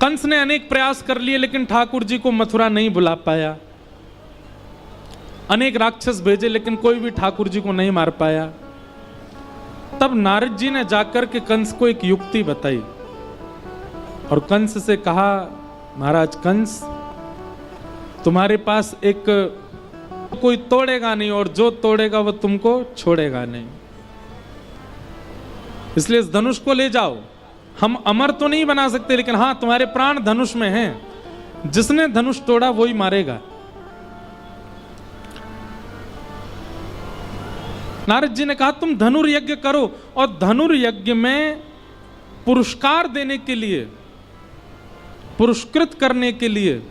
कंस ने अनेक प्रयास कर लिए लेकिन ठाकुर जी को मथुरा नहीं बुला पाया। अनेक राक्षस भेजे लेकिन कोई भी ठाकुर जी को नहीं मार पाया। तब नारद जी ने जाकर के कंस को एक युक्ति बताई और कंस से कहा, महाराज कंस, तुम्हारे पास एक कोई तोड़ेगा नहीं और जो तोड़ेगा वो तुमको छोड़ेगा नहीं, इसलिए इस धनुष को ले जाओ। हम अमर तो नहीं बना सकते लेकिन हां तुम्हारे प्राण धनुष में हैं, जिसने धनुष तोड़ा वही मारेगा। नारद जी ने कहा तुम धनुर्यज्ञ करो, और धनुर्यज्ञ में पुरस्कार देने के लिए, पुरस्कृत करने के लिए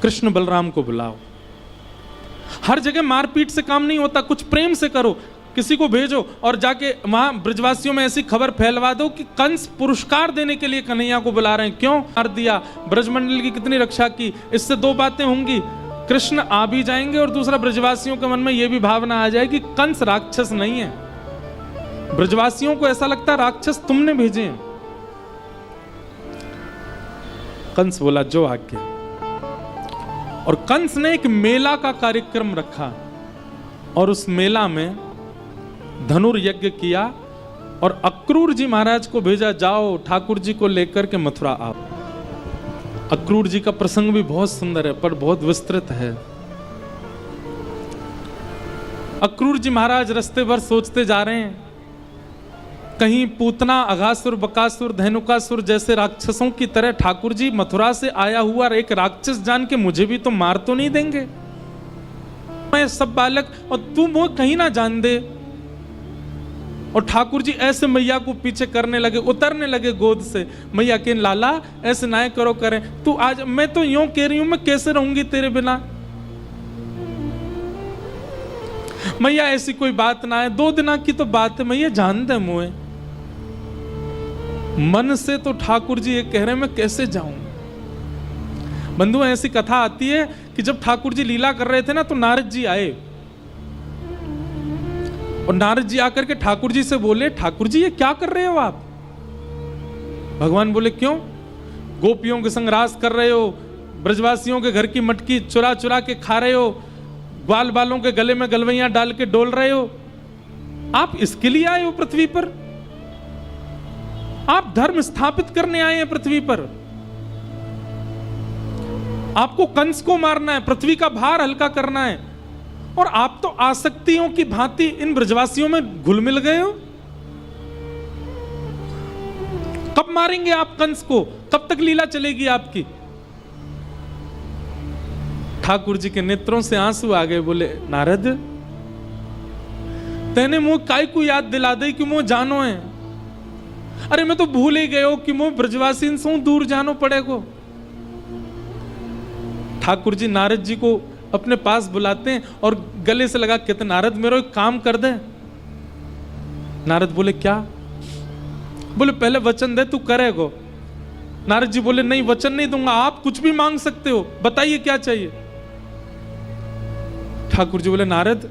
कृष्ण बलराम को बुलाओ। हर जगह मारपीट से काम नहीं होता, कुछ प्रेम से करो। किसी को भेजो और जाके वहां ब्रजवासियों में ऐसी खबर फैलवा दो कि कंस पुरस्कार देने के लिए कन्हैया को बुला रहे हैं। क्यों मार दिया, ब्रजमंडल की कितनी रक्षा की। इससे दो बातें होंगी, कृष्ण आ भी जाएंगे और दूसरा ब्रजवासियों के मन में यह भी भावना आ जाएगी कि कंस राक्षस नहीं है। ब्रजवासियों को ऐसा लगता है राक्षस तुमने भेजे हैं। कंस बोला जो आज्ञा। और कंस ने एक मेला का कार्यक्रम रखा और उस मेला में धनुर्यज्ञ किया और अक्रूर जी महाराज को भेजा, जाओ ठाकुर जी को लेकर के मथुरा आओ। अक्रूर जी का प्रसंग भी बहुत सुंदर है पर बहुत विस्तृत है। अक्रूर जी महाराज रास्ते भर सोचते जा रहे हैं, कहीं पूतना, अघासुर, बकासुर, धेनुकासुर जैसे राक्षसों की तरह ठाकुर जी मथुरा से आया हुआ एक राक्षस जान के मुझे भी तो मार तो नहीं देंगे। मैं सब बालक और तुम वो कहीं ना जान दे। और ठाकुर जी ऐसे मैया को पीछे करने लगे, उतरने लगे गोद से। मैया के लाला ऐसे ना करो, करें तू आज, मैं तो यूं कह रही हूं मैं कैसे रहूंगी तेरे बिना। मैया ऐसी कोई बात ना है, 2 दिन की तो बात है, मैया जान दे मुझे। मन से तो ठाकुर जी ये कह रहे हैं मैं कैसे जाऊं। बंधु ऐसी कथा आती है कि जब ठाकुर जी लीला कर रहे थे ना तो नारद जी आए और नारद जी आकर के ठाकुर जी से बोले, ठाकुर जी ये क्या कर रहे हो आप। भगवान बोले क्यों, गोपियों के संग रास कर रहे हो, ब्रजवासियों के घर की मटकी चुरा चुरा के खा रहे हो, बाल बालों के गले में गलवैयां डाल के डोल रहे हो, आप इसके लिए आए हो पृथ्वी पर। आप धर्म स्थापित करने आए हैं पृथ्वी पर। आपको कंस को मारना है, पृथ्वी का भार हल्का करना है, और आप तो आसक्तियों की भांति इन ब्रजवासियों में घुल मिल गए हो। कब मारेंगे आप कंस को, कब तक लीला चलेगी आपकी। ठाकुर जी के नेत्रों से आंसू आ गए, बोले नारद तेने मुंह काय को याद दिला दे कि मुंह जानो है। अरे मैं तो भूल ही गयो कि मुंह ब्रजवासी से दूर जानो पड़ेगो। ठाकुर जी नारद जी को अपने पास बुलाते हैं और गले से लगा कहते नारद मेरा एक काम कर दे। नारद बोले क्या। बोले पहले वचन दे तू करेगो। नारद जी बोले नहीं वचन नहीं दूंगा, आप कुछ भी मांग सकते हो, बताइए क्या चाहिए। ठाकुर जी बोले नारद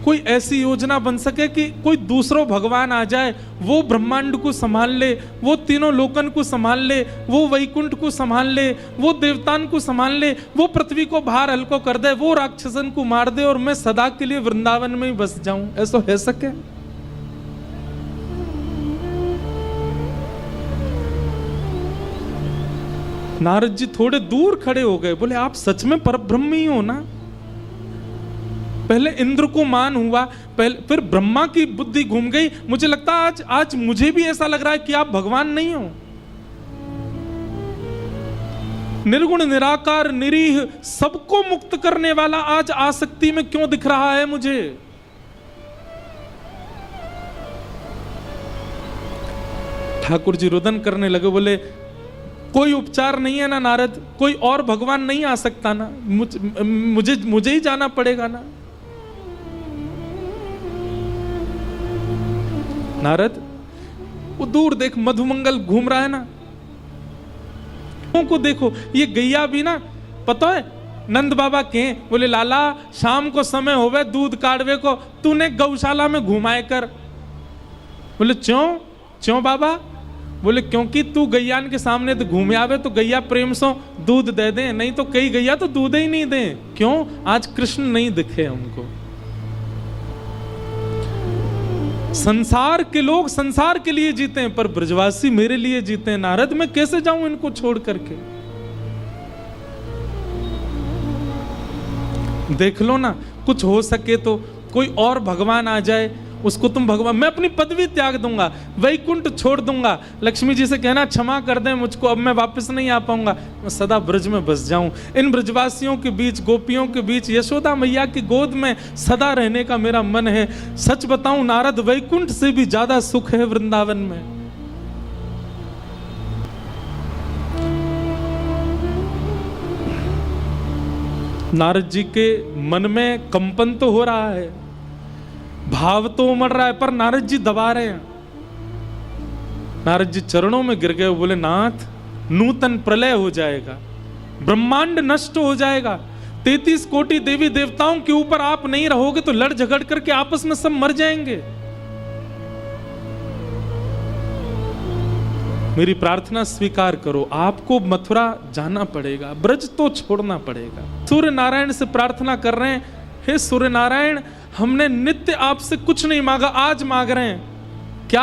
कोई ऐसी योजना बन सके कि कोई दूसरो भगवान आ जाए, वो ब्रह्मांड को संभाल ले, वो तीनों लोकन को संभाल ले, वो वैकुंठ को संभाल ले, वो देवतान को संभाल ले, वो पृथ्वी को भार हल्को कर दे, वो राक्षसन को मार दे और मैं सदा के लिए वृंदावन में ही बस जाऊं। ऐसा हो सके। नारद जी थोड़े दूर खड़े हो गए, बोले आप सच में परब्रह्म ही हो ना। पहले इंद्र को मान हुआ, पहले फिर ब्रह्मा की बुद्धि घूम गई। मुझे लगता आज मुझे भी ऐसा लग रहा है कि आप भगवान नहीं हो। निर्गुण निराकार निरीह सबको मुक्त करने वाला आज आसक्ति में क्यों दिख रहा है मुझे। ठाकुर जी रुदन करने लगे, बोले कोई उपचार नहीं है ना नारद, कोई और भगवान नहीं आ सकता ना, मुझे ही जाना पड़ेगा ना। नारद वो दूर देख मधुमंगल घूम रहा है ना, को देखो ये गैया भी ना, पता है नंद बाबा के। बोले लाला शाम को समय होवे दूध काढ़वे को, तूने गौशाला में घुमाए कर। बोले क्यों क्यों बाबा। बोले क्योंकि तू गैयान के सामने तो घूमे आवे तो गैया प्रेम से दूध दे दे, नहीं तो कई गैया तो दूध ही नहीं दे। क्यों? आज कृष्ण नहीं दिखे हमको। संसार के लोग संसार के लिए जीते हैं, पर ब्रजवासी मेरे लिए जीते हैं। नारद मैं कैसे जाऊं इनको छोड़ करके? देख लो ना, कुछ हो सके तो कोई और भगवान आ जाए, उसको तुम भगवान, मैं अपनी पदवी त्याग दूंगा, वैकुंठ छोड़ दूंगा, लक्ष्मी जी से कहना क्षमा कर दें मुझको, अब मैं वापस नहीं आ पाऊंगा, मैं सदा ब्रज में बस जाऊं, इन ब्रजवासियों के बीच, गोपियों के बीच, यशोदा मैया की गोद में सदा रहने का मेरा मन है। सच बताऊं नारद, वैकुंठ से भी ज्यादा सुख है वृंदावन में। नारद जी के मन में कंपन तो हो रहा है, भाव तो उमड़ रहा है, पर नारद जी दबा रहे हैं। नारद जी चरणों में गिर गए, बोले नाथ नूतन प्रलय हो जाएगा, ब्रह्मांड नष्ट हो जाएगा, 33 कोटि देवी देवताओं के ऊपर आप नहीं रहोगे तो लड़ झगड़ करके आपस में सब मर जाएंगे। मेरी प्रार्थना स्वीकार करो, आपको मथुरा जाना पड़ेगा, ब्रज तो छोड़ना पड़ेगा। सूर्य नारायण से प्रार्थना कर रहे हैं, हे सूर्य नारायण, हमने नित्य आपसे कुछ नहीं मांगा, आज मांग रहे हैं, क्या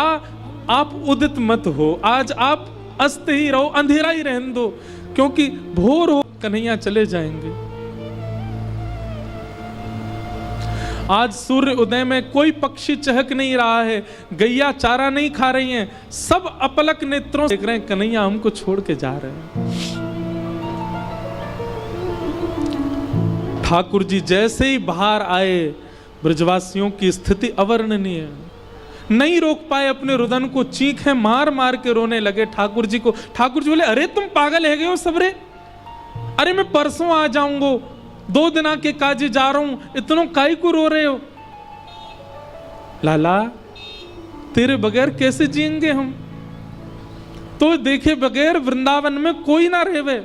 आप उदित मत हो, आज आप अस्त ही रहो, अंधेरा ही रहने दो, क्योंकि भोर हो कन्हैया चले जाएंगे। आज सूर्य उदय में कोई पक्षी चहक नहीं रहा है, गैया चारा नहीं खा रही हैं, सब अपलक नेत्रों देख रहे हैं कन्हैया हमको छोड़ के जा रहे हैं। ठाकुर जी जैसे ही बाहर आए, ब्रजवासियों की स्थिति अवर्णनीय है, नहीं रोक पाए अपने रुदन को, चीखें मार मार के रोने लगे ठाकुर जी को। ठाकुर जी बोले अरे तुम पागल है गए हो सबरे, अरे मैं परसों आ जाऊंगा, 2 दिन के काजे जा रहा हूं, इतनों काई को रो रहे हो? लाला तेरे बगैर कैसे जिएंगे हम, तो देखे बगैर वृंदावन में कोई ना रहे।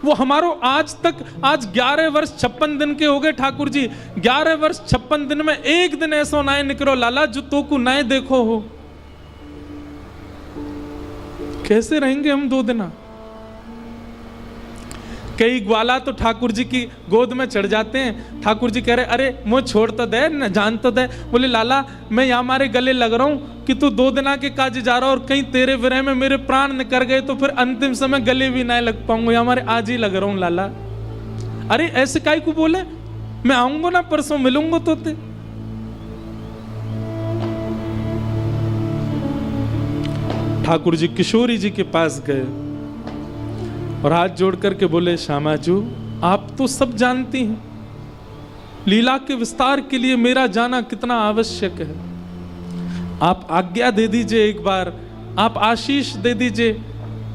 वो हमारो आज तक, आज 11 वर्ष 56 दिन के हो गए ठाकुर जी, 11 वर्ष 56 दिन में एक दिन ऐसा नाय निकलो लाला जो तो को नए देखो हो। कैसे रहेंगे हम 2 दिन? कई ग्वाला तो ठाकुर जी की गोद में चढ़ जाते हैं, ठाकुर जी कह रहे अरे मुझे छोड़ तो दे, न जान तो दे। बोले लाला मैं यहाँ हमारे गले लग रहा हूँ कि तू 2 दिन के काज जा रहा और कहीं तेरे विरह में मेरे प्राण निकल गए तो फिर अंतिम समय गले भी ना लग पाऊंगा, यहाँ हमारे आज ही लग रहा हूँ लाला। अरे ऐसे काई को बोले, मैं आऊंगा ना परसों मिलूंगा तो ते। ठाकुर जी किशोरी जी के पास गए और हाथ जोड़ करके बोले श्यामाजू आप तो सब जानती हैं, लीला के विस्तार के लिए मेरा जाना कितना आवश्यक है, आप आज्ञा दे दीजिए, एक बार आप आशीष दे दीजिए,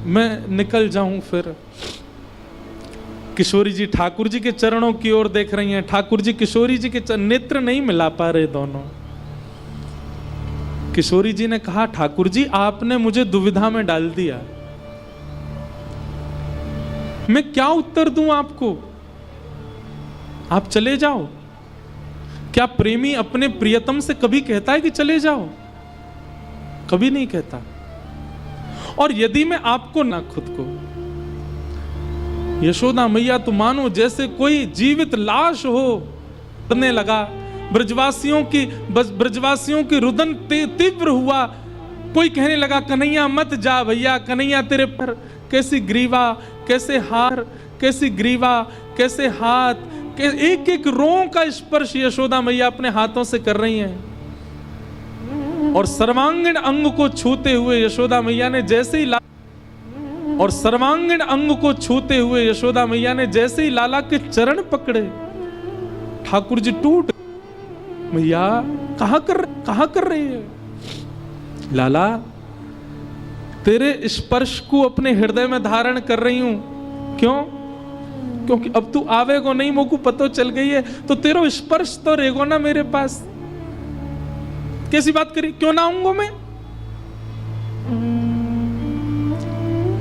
मैं निकल जाऊं फिर। किशोरी जी ठाकुर जी के चरणों की ओर देख रही हैं, ठाकुर जी किशोरी जी के नेत्र नहीं मिला पा रहे दोनों। किशोरी जी ने कहा ठाकुर जी आपने मुझे दुविधा में डाल दिया, मैं क्या उत्तर दूं आपको, आप चले जाओ। क्या प्रेमी अपने प्रियतम से कभी कहता है कि चले जाओ? कभी नहीं कहता। और यदि मैं आपको ना खुद को, यशोदा मैया तो मानो जैसे कोई जीवित लाश हो, करने लगा, ब्रजवासियों की रुदन तीव्र हुआ, कोई कहने लगा कन्हैया मत जा भैया, कन्हैया तेरे पर कैसी ग्रीवा, कैसे हार, कैसी ग्रीवा, कैसे हाथ, एक एक रों का स्पर्श यशोदा मैया अपने हाथों से कर रही हैं। और सर्वांगीण अंग को छूते हुए यशोदा मैया ने जैसे ही यशोदा मैया ने जैसे ही लाला के चरण पकड़े, ठाकुर जी टूट, मैया कहां कर रही है? लाला तेरे स्पर्श को अपने हृदय में धारण कर रही हूं, क्यों? क्योंकि अब तू आवेगो नहीं, मोको पतो चल गई है, तो तेरा स्पर्श तो रहेगो ना मेरे पास। कैसी बात करी, क्यों ना आऊंगा मैं?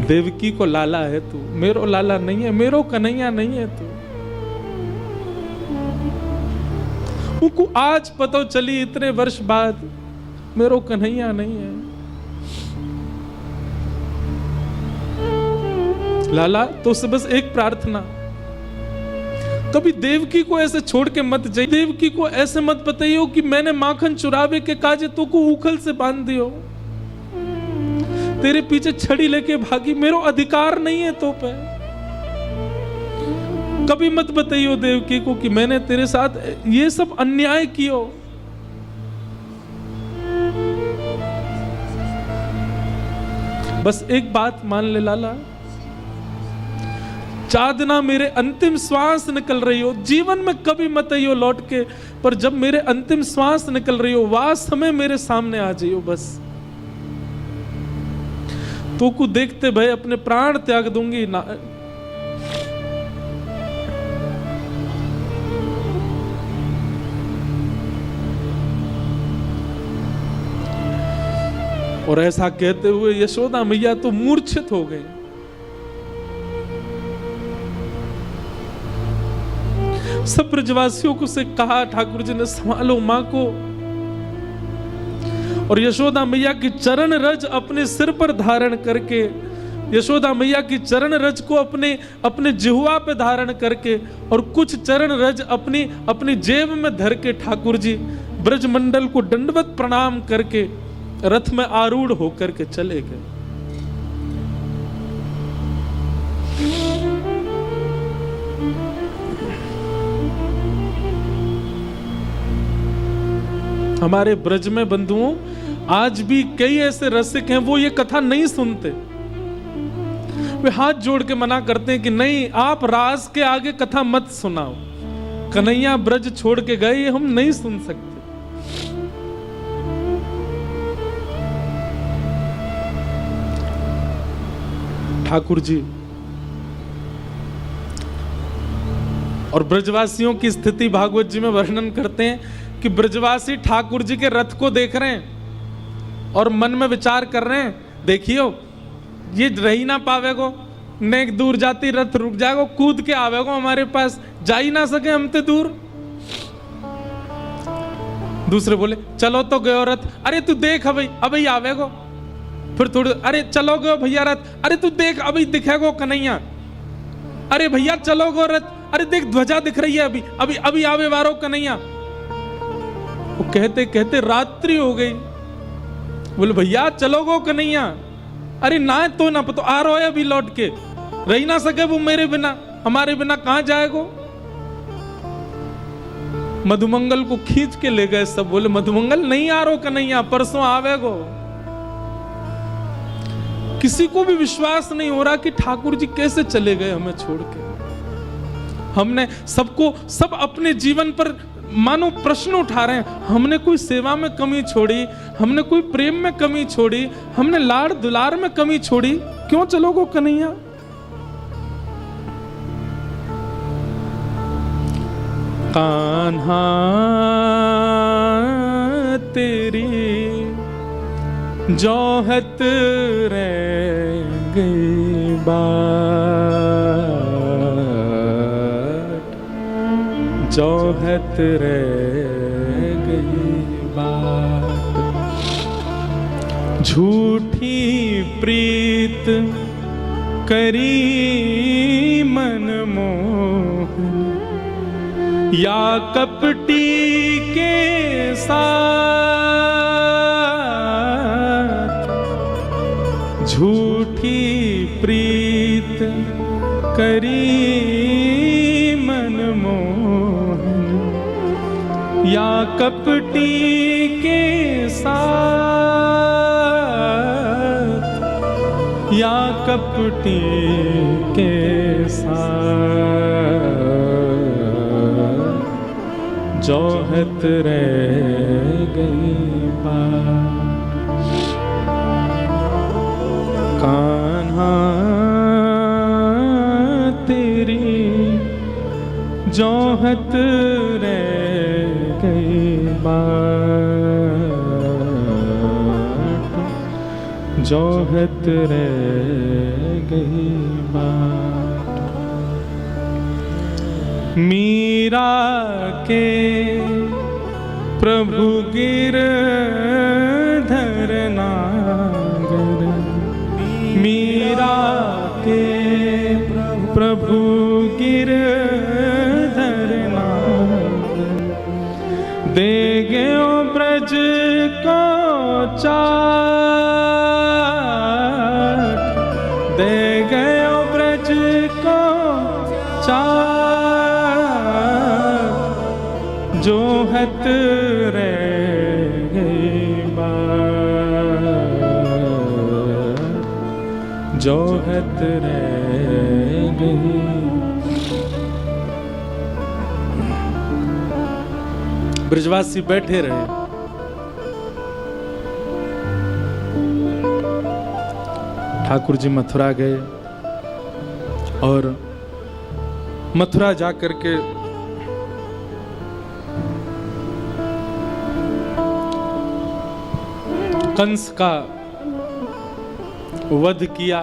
देवकी को लाला है तू, मेरो लाला नहीं है, मेरो कन्हैया नहीं है तू। मुझको आज पता चली इतने वर्ष बाद, मेरो कन्हैया नहीं है। लाला तो उससे बस एक प्रार्थना, कभी देवकी को ऐसे छोड़ के मत जाइए, देवकी को ऐसे मत बताइयो कि मैंने माखन चुरावे के काजे तो को उखल से बांध दियो, तेरे पीछे छड़ी लेके भागी, मेरो अधिकार नहीं है तो पे। कभी मत बताइयो देवकी को कि मैंने तेरे साथ ये सब अन्याय कियो। बस एक बात मान ले लाला, चादना मेरे अंतिम श्वास निकल रही हो, जीवन में कभी मत आइयो लौट के, पर जब मेरे अंतिम श्वास निकल रही हो वह समय मेरे सामने आ जाइयो बस। तो को देखते भाई अपने प्राण त्याग दूंगी ना। और ऐसा कहते हुए यशोदा मैया तो मूर्छित हो गई। सब ब्रजवासियों को से कहा, ठाकुर जी ने संभालो मां को। और यशोदा मैया की चरण रज अपने सिर पर धारण करके, यशोदा मैया की चरण रज को अपने जिह्वा पे धारण करके और कुछ चरण रज अपनी जेब में धर के ठाकुर जी ब्रजमंडल को दंडवत प्रणाम करके रथ में आरूढ़ होकर के चले गए। हमारे ब्रज में बंधुओं आज भी कई ऐसे रसिक हैं, वो ये कथा नहीं सुनते। वे हाथ जोड़ के मना करते हैं कि नहीं, आप रास के आगे कथा मत सुनाओ, कन्हैया ब्रज छोड़ के गए, ये हम नहीं सुन सकते। ठाकुर जी और ब्रजवासियों की स्थिति भागवत जी में वर्णन करते हैं कि ब्रजवासी ठाकुर जी के रथ को देख रहे हैं और मन में विचार कर रहे हैं, देखियो ये रह ही ना पावेगो, नेक दूर जाती रथ रुक जाएगो, कूद के आवेगो हमारे पास, जा ही ना सके हमते दूर। दूसरे बोले चलो तो गयो रथ, अरे तू देख अभी आवेगो। फिर थोड़ी, अरे चलो गयो भैया रथ, अरे तू देख अभी दिखेगो कन्हैया। अरे भैया चलो गो रथ, अरे देख ध्वजा दिख रही है अभी आवे वारो कन्हैया। वो कहते कहते रात्रि हो गई। बोले भैया चलो गो कन्हैया, अरे ना तो ना तो आ रहा है अभी लौट के, रह ना सके वो मेरे बिना, हमारे बिना कहां जाएगो। मधुमंगल को खींच के ले गए सब, बोले मधुमंगल नहीं आ रहा कन्हैया, परसों आवेगो। किसी को भी विश्वास नहीं हो रहा कि ठाकुर जी कैसे चले गए हमें छोड़ के। हमने सब अपने जीवन पर मानो प्रश्न उठा रहे हैं, हमने कोई सेवा में कमी छोड़ी, हमने कोई प्रेम में कमी छोड़ी, हमने लाड़ दुलार में कमी छोड़ी, क्यों चलोगो कन्हैया। कान्हा तेरी जोहत रह गई बात, जोहत रह गई बात। झूठी प्रीत करी मनमोहन, या कपटी के साथ। झूठी प्रीत करी मनमोहन, या कपटी के साथ, या कपटी के साथ। जोहत रह गई बात। कान्हा तेरी जोहत रह गई बात, जोहत रह गई बात। मीरा के प्रभु गिरधर नागर, मीरा के प्रभु गिरधर नाथ, दे गयो ब्रज को चाट, दे गयो ब्रज को चाट, जो हत रह गई बात, जो हत रह गई। ब्रजवासी बैठे रहे। ठाकुर जी मथुरा गए और मथुरा जाकर के कंस का वध किया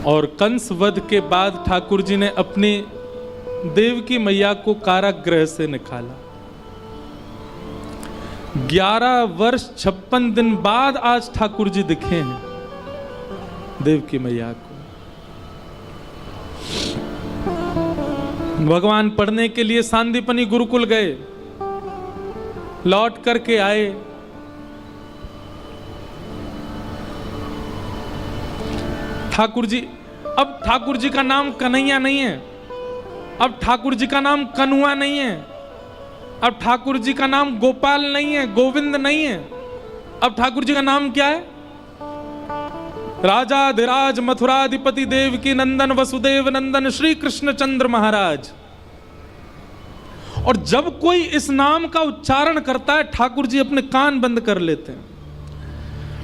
और कंस वध के बाद ठाकुर जी ने अपनी देवकी मैया को कारागृह से निकाला। 11 वर्ष 56 दिन बाद आज ठाकुर जी दिखे हैं देवकी मैया को। भगवान पढ़ने के लिए सांदीपनी गुरुकुल गए, लौट करके आए। ठाकुर जी, अब ठाकुर जी का नाम कन्हैया नहीं है, अब ठाकुर जी का नाम कनुआ नहीं है, अब ठाकुर जी का नाम गोपाल नहीं है, गोविंद नहीं है। अब ठाकुर जी का नाम क्या है? राजा धीराज मथुराधिपति देवकी नंदन वसुदेव नंदन श्री कृष्णचंद्र महाराज। और जब कोई इस नाम का उच्चारण करता है ठाकुर जी अपने कान बंद कर लेते हैं।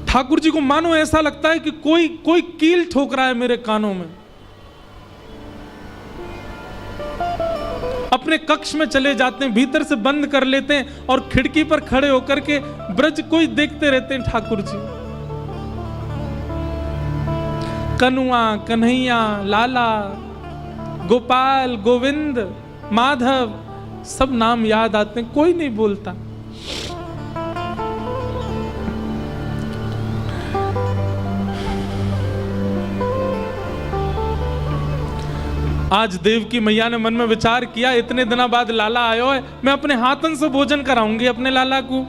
ठाकुर जी को मानो ऐसा लगता है कि कोई कील ठोक रहा है मेरे कानों में। अपने कक्ष में चले जाते हैं, भीतर से बंद कर लेते हैं और खिड़की पर खड़े होकर के ब्रज को ही देखते रहते हैं। ठाकुर जी कनुआ, कन्हैया, लाला, गोपाल, गोविंद, माधव, सब नाम याद आते हैं, कोई नहीं बोलता। आज देवकी मैया ने मन में विचार किया, इतने दिनों बाद लाला आयो है, मैं अपने हाथन से भोजन कराऊंगी अपने लाला को।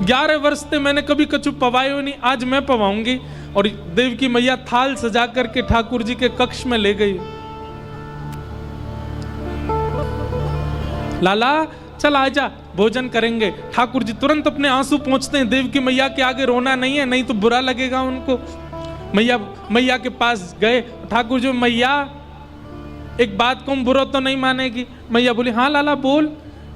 11 वर्ष से मैंने कभी कछु पवायो नहीं, आज मैं पवाऊंगी। और देवकी मैया थाल सजा करके ठाकुर जी के कक्ष में ले गई। लाला चल आजा, भोजन करेंगे। ठाकुर जी तुरंत अपने आंसू पोंछते हैं। देवकी मैया के आगे रोना नहीं है, नहीं तो बुरा लगेगा उनको। मैया के पास गए। ठाकुर जी, मैया एक बात को बुरा तो नहीं मानेगी? मैया बोली, हाँ लाला बोल।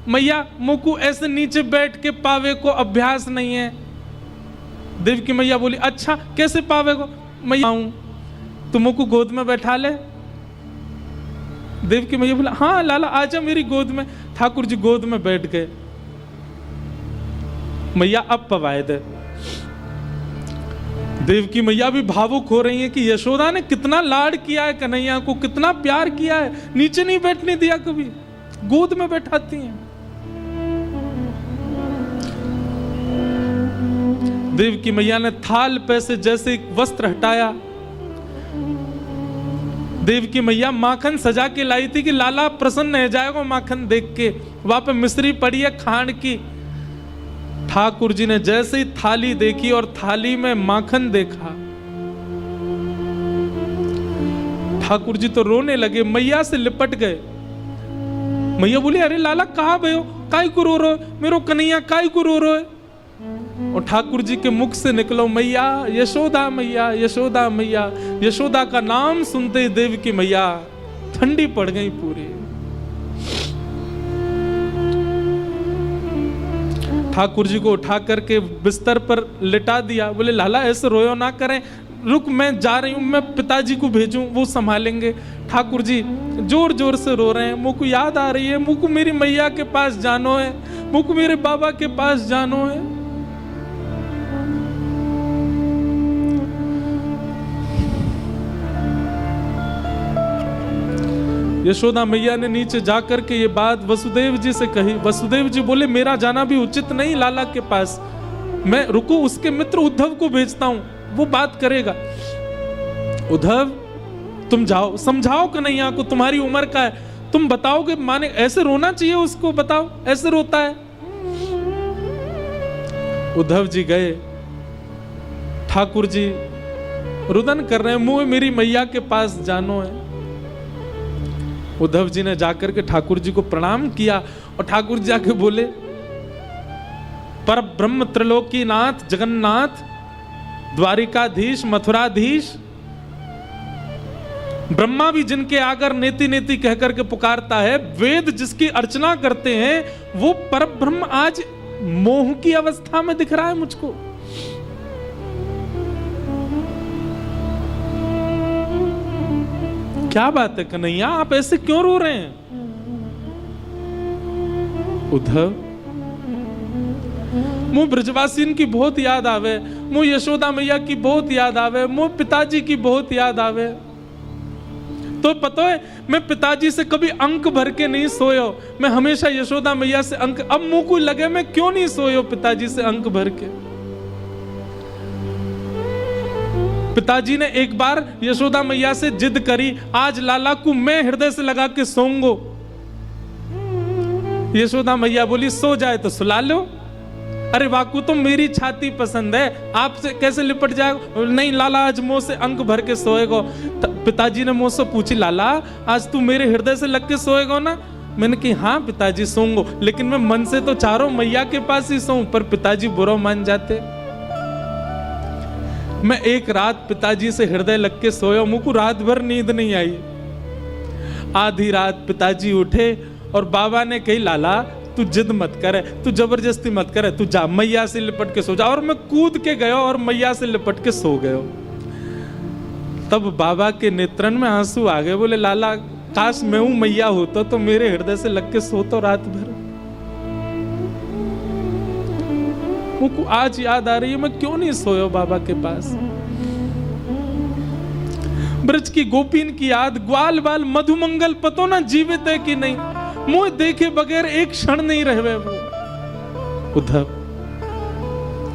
मैया, मुकु ऐसे नीचे बैठ के पावे को अभ्यास नहीं है। देवकी मैया बोली, अच्छा कैसे पावे को? मैया आऊं तो मुकु गोद में बैठा ले। देवकी मैया बोला, हाँ लाला आजा मेरी गोद में। ठाकुर जी गोद में बैठ गए। मैया अब पवाए दे। देवकी मैया भी भावुक हो रही है कि यशोदा ने कितना लाड किया है कन्हैया को, कितना प्यार किया है, नीचे नहीं बैठने दिया, कभी गोद में बैठाती हैं। देवकी मैया ने थाल पे से जैसे एक वस्त्र हटाया। देवकी मैया माखन सजा के लाई थी कि लाला प्रसन्न हो जाएगा माखन देख के। वहां पे मिश्री पड़ी है खांड की। ठाकुर जी ने जैसे ही थाली देखी और थाली में माखन देखा, ठाकुर जी तो रोने लगे, मैया से लिपट गए। मैया बोली, अरे लाला कहाँ भयो, काय को रो रहे, मेरो कन्हैया काय को रो रहे? और ठाकुर जी के मुख से निकलो, मैया यशोदा, मैया यशोदा, मैया यशोदा का नाम सुनते ही देवकी मैया ठंडी पड़ गई पूरी। ठाकुर जी को उठा करके बिस्तर पर लिटा दिया। बोले, लाला ऐसे रोयो ना करें, रुक मैं जा रही हूं, मैं पिताजी को भेजूं, वो संभालेंगे। ठाकुर जी जोर जोर से रो रहे हैं। मुझको याद आ रही है, मुझको मेरी मैया के पास जानो है, मुझको मेरे बाबा के पास जानो है। यशोदा मैया ने नीचे जाकर के ये बात वसुदेव जी से कही। वसुदेव जी बोले, मेरा जाना भी उचित नहीं लाला के पास, मैं रुको उसके मित्र उद्धव को भेजता हूं, वो बात करेगा। उद्धव तुम जाओ, समझाओ कन्हैया को, तुम्हारी उम्र का है, तुम बताओगे माने, ऐसे रोना चाहिए उसको, बताओ ऐसे रोता है। उद्धव जी गए, ठाकुर जी रुदन कर रहे हैं, मुंह मेरी मैया के पास जानो है। उद्धव जी ने जाकर के ठाकुर जी को प्रणाम किया और ठाकुर जी जाके बोले, पर ब्रह्म त्रिलोकीनाथ जगन्नाथ द्वारिकाधीश मथुराधीश, ब्रह्मा भी जिनके आकर नेति नेति कहकर के पुकारता है, वेद जिसकी अर्चना करते हैं, वो परब्रह्म आज मोह की अवस्था में दिख रहा है मुझको। क्या बात है कन्हैया, आप ऐसे क्यों रो रहे हैं? उद्धव मुझ ब्रजवासीन की बहुत याद आवे, मुझ यशोदा मैया की बहुत याद आवे, मुझ पिताजी की बहुत याद आवे। तो पता है मैं पिताजी से कभी अंक भर के नहीं सोयो, मैं हमेशा यशोदा मैया से अंक, अब मुंह को लगे मैं क्यों नहीं सोयो पिताजी से अंक भर के। पिताजी ने एक बार यशोदा मैया से जिद करी, आज लाला को मैं हृदय से लगा के सोऊंगो। यशोदा मैया बोली सो जाए तो सुला लो। अरे वाकू तो मेरी छाती पसंद है, आपसे कैसे लिपट जाएगा? नहीं लाला आज मुंह से अंक भर के सोएगो। पिताजी ने मुझसे पूछी, लाला आज तू मेरे हृदय से लग के सोएगो ना? मैंने कहा हाँ पिताजी सोऊंगो, लेकिन मैं मन से तो चारों मैया के पास ही सोऊं, पर पिताजी बुरा मान जाते। मैं एक रात पिताजी से हृदय लग के सोया, मुझको रात भर नींद नहीं आई। आधी रात पिताजी उठे और बाबा ने कही, लाला तू जिद मत करे, तू जबरदस्ती मत करे, तू जा मैया से लिपट के सो जा। और मैं कूद के गयो और मैया से लिपट के सो गयो। तब बाबा के नेत्रन में आंसू आ गए, बोले लाला काश मैं हूं मैया होता तो मेरे हृदय से लग के सोतो रात भर। मुझको आज याद आ रही है, मैं क्यों नहीं सोयो बाबा के पास। ब्रज की गोपीन की याद, ग्वाल बाल मधुमंगल पतो ना जीवित है कि नहीं, मुझे देखे बगैर एक क्षण नहीं रहे वो। उद्धव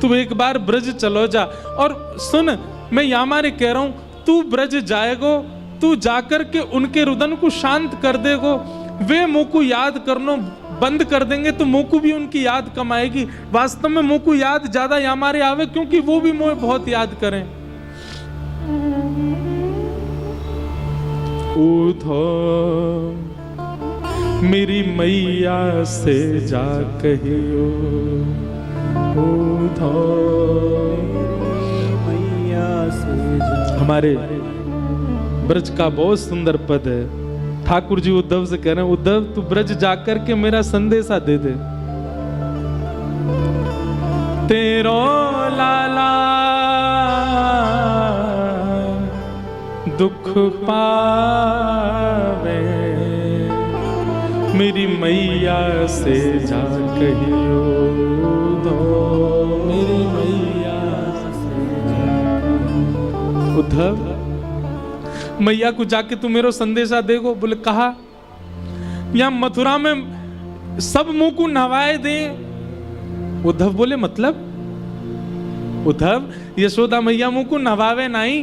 तू एक बार ब्रज चलो जा। और सुन मैं यामारे कह रहा हूं, तू ब्रज जाएगो, तू जाकर के उनके रुदन को शांत कर देगो, वे मुंह को याद करनो बंद कर देंगे तो मुंह को भी उनकी याद कम आएगी। वास्तव में मुंह को याद ज्यादा यामारे आवे, क्योंकि वो भी मुझे बहुत याद करें। उद्धव मेरी मैया से जा कहियो, मैया से जा। हमारे ब्रज का बहुत सुंदर पद है। ठाकुर जी उद्धव से कह रहे हैं, उद्धव तू ब्रज जाकर के मेरा संदेशा दे दे। तेरो लाला दुख पावे, मेरी मैया से जा कहियो दो, मेरी मैया से जा। उद्धव मैया को जाके तू मेरा संदेशा देगो? बोले कहा यहां मथुरा में सब मुंह को नहवाए दे। उद्धव बोले मतलब? उद्धव यशोदा मैया मुंह को नहवावे नहीं,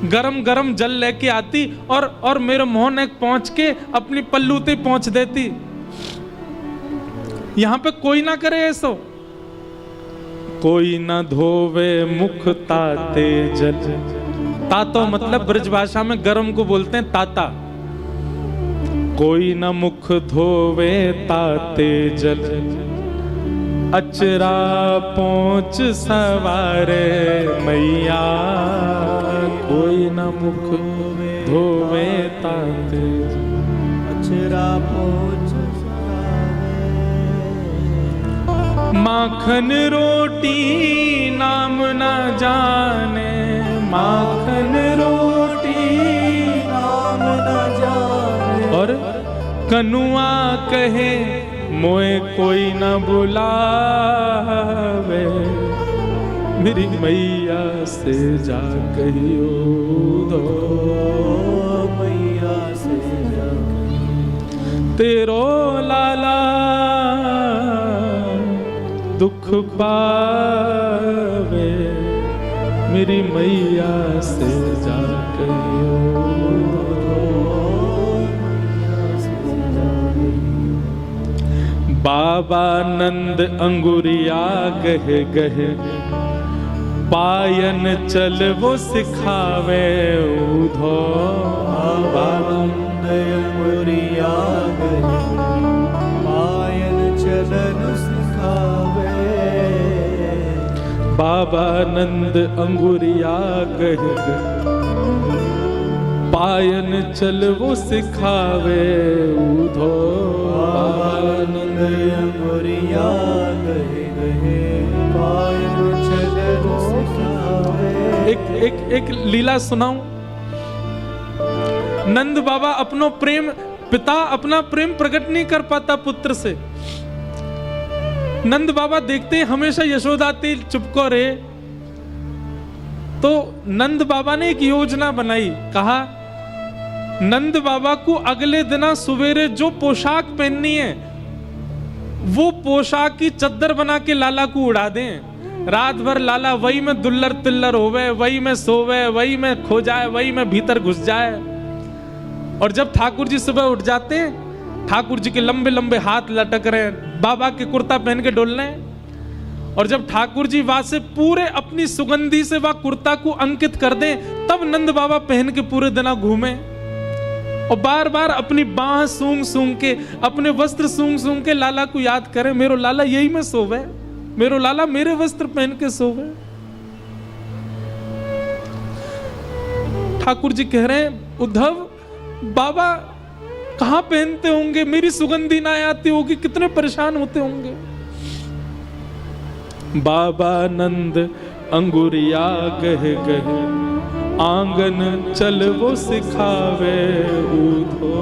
गरम गरम जल लेके आती और मेरे मुंह ने पहुंच के अपनी पल्लू ते पहुंच देती। यहां पे कोई ना करे ऐसो, कोई ना धोवे मुख ताते जल। तातो मतलब ब्रज भाषा में गरम को बोलते हैं ताता। कोई न मुख धोवे ताते जल, अचरा पहुंच सवारे मैया। कोई न मुख धोवे ताते जल, अचरा पहुंच सवारे। माखन रोटी नाम न जाने, माखन रोटी नाम न जाने। और कनुआ कहे मोए कोई न बुलावे, मेरी मैया से जा कहियो दो, मैया से जा तेरो लाला दुख पावे, मेरी मैया से जा कहियो। बाबा नंद अंगुरिया गह गह पायन चल वो सिखावे उधो। बाबा नंद अंगुरिया गह पायन चलन सिखावे। बाबा नंद अंगुरिया गह गह पायन चल वो सिखावे उधो। बाबा नंद अंगुरिया गह गह पायन चलन सिखावे। एक लीला सुनाऊं। नंद बाबा अपनो प्रेम, पिता अपना प्रेम प्रकट नहीं कर पाता पुत्र से। नंद बाबा देखते हमेशा यशोदा तेल चुपको रे, तो नंद बाबा ने एक योजना बनाई। कहा नंद बाबा को अगले दिन सवेरे जो पोशाक पहननी है वो पोशाक की चद्दर बना के लाला को उड़ा दें। रात भर लाला वही में दुल्लर तिल्लर होवे, वही में सोवे, वही में खो जाए, वही में भीतर घुस जाए। और जब ठाकुर जी सुबह उठ जाते हैं, ठाकुर जी के लंबे लंबे हाथ लटक रहे हैं, बाबा के कुर्ता पहन के डोल रहे हैं। और जब ठाकुर जी वहां से पूरे अपनी सुगंधी से वह कुर्ता को अंकित कर दें, तब नंद बाबा पहन के पूरे दिन घूमे और बार बार अपनी बाह सूंघ सूंघ के, अपने वस्त्र सूंघ सूंघ के लाला को याद करें, मेरो लाला यही में सोवे, मेरो लाला मेरे वस्त्र पहन के सोवे। ठाकुर जी कह रहे हैं उद्धव बाबा कहां पहनते होंगे, मेरी सुगंधी ना आती होगी, कितने परेशान होते होंगे। बाबा नंद अंगुरिया गह गह आंगन चल वो सिखावे उधो।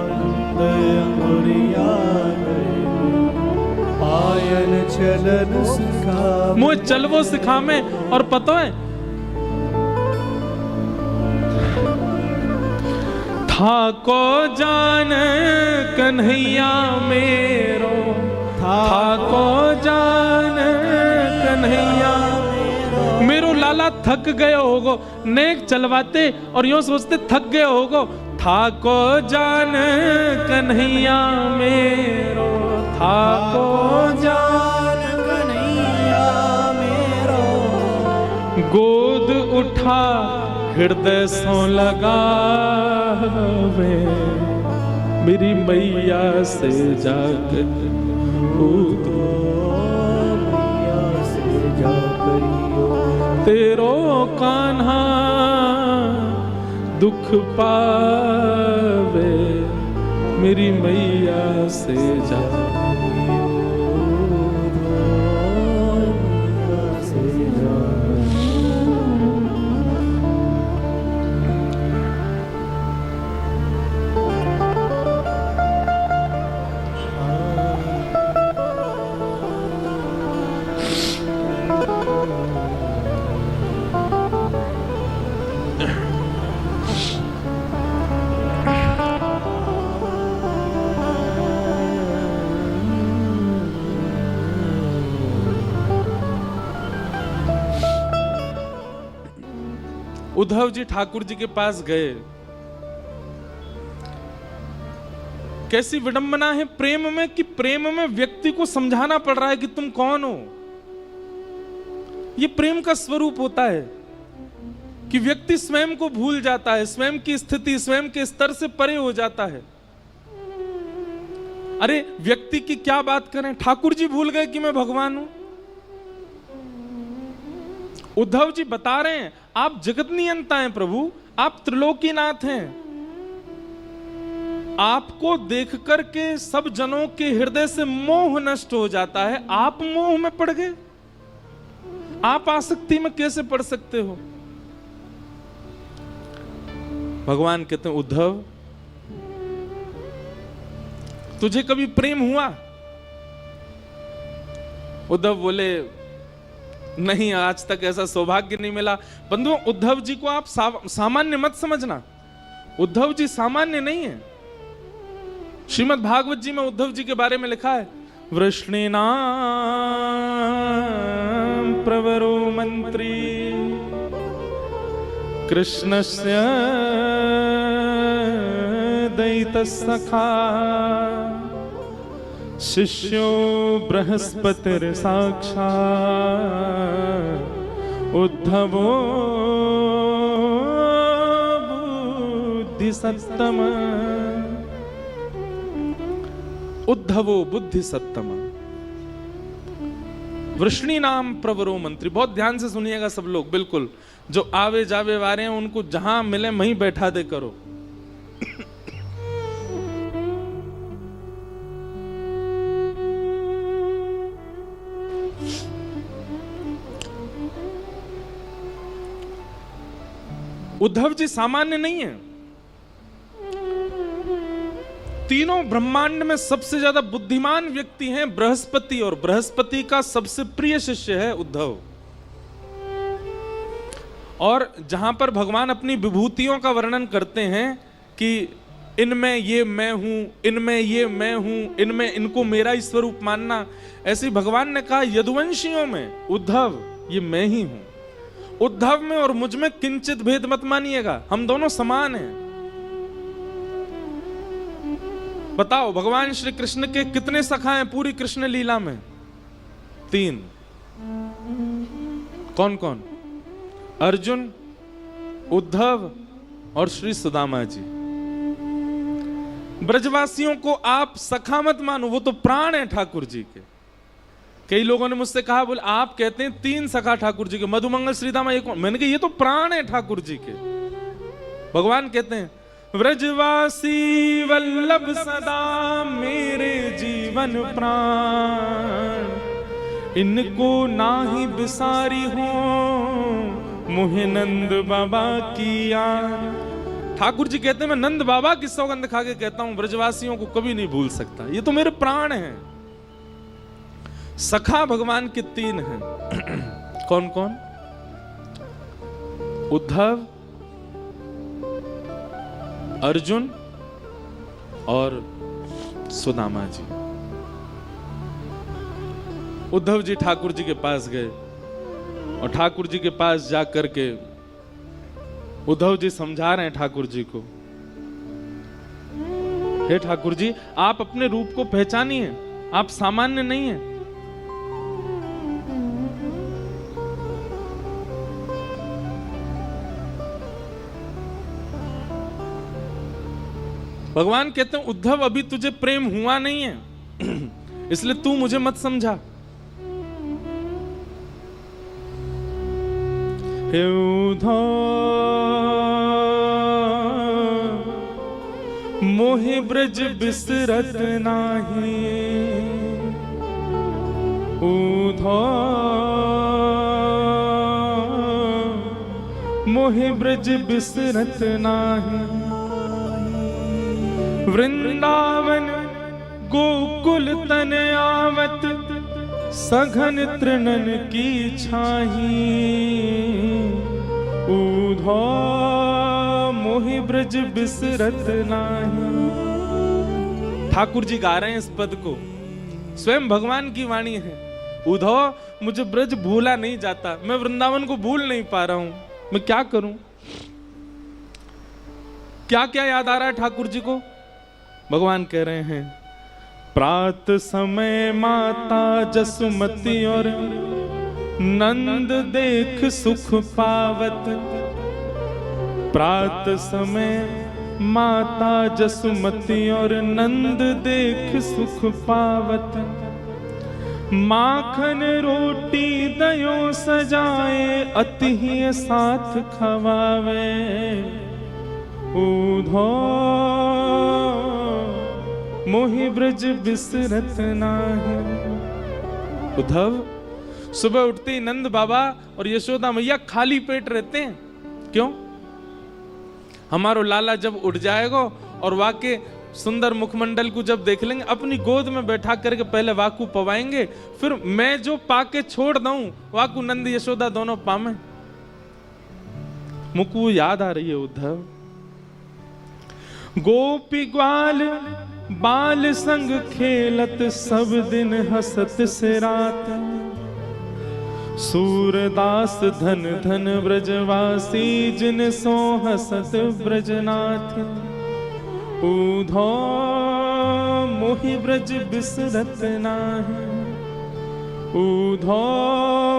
नंद अंगुरिया पायन चलन सिखावे। मुझे चल वो सिखावे। और पता है था को जान कन्हैया मेरो, था को जान कन्हैया मेरो लाला थक गए होगो, नेक चलवाते और यूं सोचते थक गए होगो। था को जान कन्हैया मेरो, था को जान कन्हैया मेरो। गोद उठा हृदय सो लगावे, मेरी मैया से जाकर उधो। तेरो कान्हा दुख पावे, मेरी मैया से जा। उद्धव जी ठाकुर जी के पास गए। कैसी विडंबना है प्रेम में कि प्रेम में व्यक्ति को समझाना पड़ रहा है कि तुम कौन हो। यह प्रेम का स्वरूप होता है कि व्यक्ति स्वयं को भूल जाता है, स्वयं की स्थिति, स्वयं के स्तर से परे हो जाता है। अरे व्यक्ति की क्या बात करें, ठाकुर जी भूल गए कि मैं भगवान हूं। उद्धव जी बता रहे हैं आप जगत नियंता हैं प्रभु, आप त्रिलोकीनाथ हैं। आपको देख करके सब जनों के हृदय से मोह नष्ट हो जाता है, आप मोह में पड़ गए, आप आसक्ति में कैसे पड़ सकते हो। भगवान कहते हैं उद्धव तुझे कभी प्रेम हुआ। उद्धव बोले नहीं, आज तक ऐसा सौभाग्य नहीं मिला। बंधुओं उद्धव जी को आप सामान्य मत समझना, उद्धव जी सामान्य नहीं है। श्रीमद् भागवत जी में उद्धव जी के बारे में लिखा है वृष्णीनाम प्रवरो मंत्री कृष्णस्य दयितसखा शिष्यो बृहस्पतिर्साक्षात् उद्धवो बुद्धिसत्तम। उद्धवो बुद्धिसत्तम। वृष्णि नाम प्रवरो मंत्री। बहुत ध्यान से सुनिएगा सब लोग, बिल्कुल जो आवे जावे वारे हैं उनको जहां मिले वहीं बैठा दे करो। उद्धव जी सामान्य नहीं है। तीनों ब्रह्मांड में सबसे ज्यादा बुद्धिमान व्यक्ति हैं बृहस्पति, और बृहस्पति का सबसे प्रिय शिष्य है उद्धव। और जहां पर भगवान अपनी विभूतियों का वर्णन करते हैं कि इनमें ये मैं हूं, इनमें ये मैं हूं, इनमें इनको मेरा ही स्वरूप मानना, ऐसे भगवान ने कहा यदुवंशियों में उद्धव ये मैं ही हूं। उद्धव में और मुझ में किंचित भेद मत मानिएगा, हम दोनों समान हैं। बताओ भगवान श्री कृष्ण के कितने सखा हैं पूरी कृष्ण लीला में? 3। कौन कौन? अर्जुन, उद्धव और श्री सुदामा जी। ब्रजवासियों को आप सखा मत मानो, वो तो प्राण है ठाकुर जी के। कई लोगों ने मुझसे कहा, बोले आप कहते हैं 3 सखा ठाकुर जी के, मधुमंगल श्रीदामा एक। मैंने कहा ये तो प्राण है ठाकुर जी के। भगवान कहते हैं व्रजवासी वल्लभ सदा मेरे जीवन प्राण, इनको नाही बिसारी हो मुहे नंद बाबा की याद। ठाकुर जी कहते हैं मैं नंद बाबा की सौगंध खा के कहता हूं ब्रजवासियों को कभी नहीं भूल सकता, ये तो मेरे प्राण हैं। सखा भगवान के 3 हैं। कौन कौन? उद्धव, अर्जुन और सुदामा जी। उद्धव जी ठाकुर जी के पास गए और ठाकुर जी के पास जाकर के उद्धव जी समझा रहे हैं ठाकुर जी को, हे ठाकुर जी आप अपने रूप को पहचानिए, आप सामान्य नहीं हैं। भगवान कहते हैं उद्धव अभी तुझे प्रेम हुआ नहीं है इसलिए तू मुझे मत समझा। हे उद्धव मोहि ब्रज बिसरत नाही, उद्धव मोहि ब्रज बिसरत नाही। वृंदावन गोकुल तन आवत सघन तृणन की छाही, उद्धव मोहि ब्रज बिसरत नाही। ठाकुर जी गा रहे हैं इस पद को, स्वयं भगवान की वाणी है। उद्धव मुझे ब्रज भूला नहीं जाता, मैं वृंदावन को भूल नहीं पा रहा हूं, मैं क्या करूं? क्या क्या याद आ रहा है ठाकुर जी को? भगवान कह रहे हैं प्रात समय माता जसुमती और नंद देख सुख पावत, प्रात समय माता जसुमती और नंद देख सुख पावत, माखन रोटी दयो सजाए अति ही साथ खवावे, उद्धव मोहि ब्रज बिसरत नाही। उद्धव सुबह उठते ही नंद बाबा और यशोदा मैया खाली पेट रहते हैं। क्यों? हमारो लाला जब उठ जाएगा और वाके सुंदर मुखमंडल को जब देख लेंगे, अपनी गोद में बैठा करके पहले वाकू पवाएंगे, फिर मैं जो पाके छोड़ दूं वाकू नंद यशोदा दोनों पामे। मुकु याद आ रही है उद्धव। गोपी ग्वाल बाल संग खेलत सब दिन हसत से रात, सूरदास धन धन ब्रजवासी जिन सो हसत ब्रजनाथ ऊधो मोहि ब्रज बिसरत नाहि ऊधो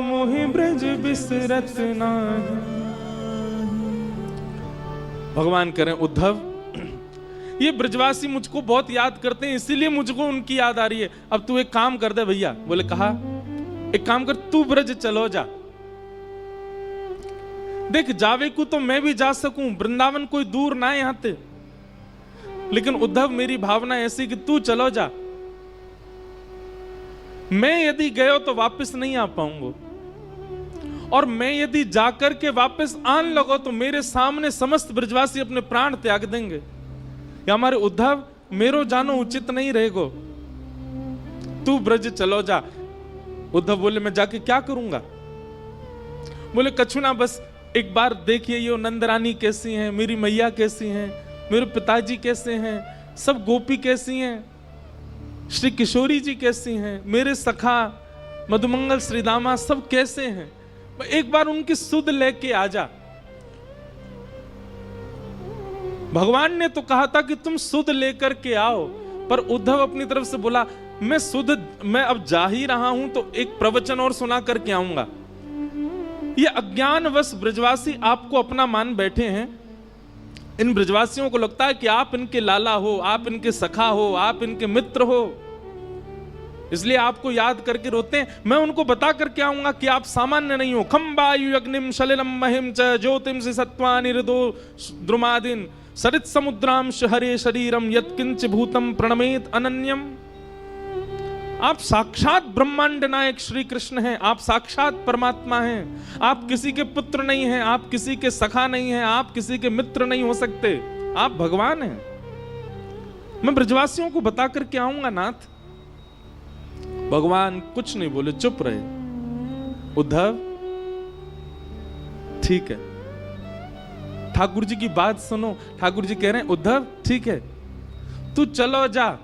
मोहि ब्रज बिसरत नाहि। भगवान करें उद्धव, ये ब्रजवासी मुझको बहुत याद करते हैं, इसीलिए मुझको उनकी याद आ रही है। अब तू एक काम कर दे भैया। बोले कहा, एक काम कर, तू ब्रज चलो जा। देख जावे को तो मैं भी जा सकूं, वृंदावन कोई दूर ना है यहां से, लेकिन उद्धव मेरी भावना ऐसी कि तू चलो जा। मैं यदि गयो तो वापस नहीं आ पाऊंगा, और मैं यदि जाकर के वापस आन लगो तो मेरे सामने समस्त ब्रजवासी अपने प्राण त्याग देंगे। या हमारे उद्धव मेरो जानो उचित नहीं रहेगो, तू ब्रज चलो जा। उद्धव बोले मैं जाके क्या करूंगा? बोले कछु ना, बस एक बार देखिए ये नंदरानी कैसी हैं, मेरी मैया कैसी हैं, मेरे पिताजी कैसे हैं, सब गोपी कैसी हैं, श्री किशोरी जी कैसी हैं, मेरे सखा मधुमंगल श्रीदामा सब कैसे हैं, एक बार उनकी सुध लेके आ जा। भगवान ने तो कहा था कि तुम सुध लेकर के आओ, पर उद्धव अपनी तरफ से बोला मैं अब जा ही रहा हूं तो एक प्रवचन और सुना करके आऊंगा। ये अज्ञानवश ब्रजवासी आपको अपना मान बैठे हैं। इन ब्रजवासियों को लगता है कि आप इनके लाला हो, आप इनके सखा हो, आप इनके मित्र हो, इसलिए आपको याद करके रोते हैं। मैं उनको बता करके आऊंगा कि आप सामान्य नहीं हो। खम वायु अग्निम सलिलम महिम च ज्योतिम से सत्वानि हृदो द्रुमादिन सरित समुद्राम हरे शरीरम यत्किंच भूतम प्रणमेत अनन्यम। आप साक्षात ब्रह्मांड नायक श्री कृष्ण हैं, आप साक्षात परमात्मा हैं, आप किसी के पुत्र नहीं हैं, आप किसी के सखा नहीं हैं, आप किसी के मित्र नहीं हो सकते, आप भगवान हैं। मैं ब्रजवासियों को बता करके आऊंगा नाथ। भगवान कुछ नहीं बोले, चुप रहे। उद्धव ठीक है, ठाकुर जी की बात सुनो। ठाकुर जी कह रहे हैं उद्धव ठीक है, तू चलो जा,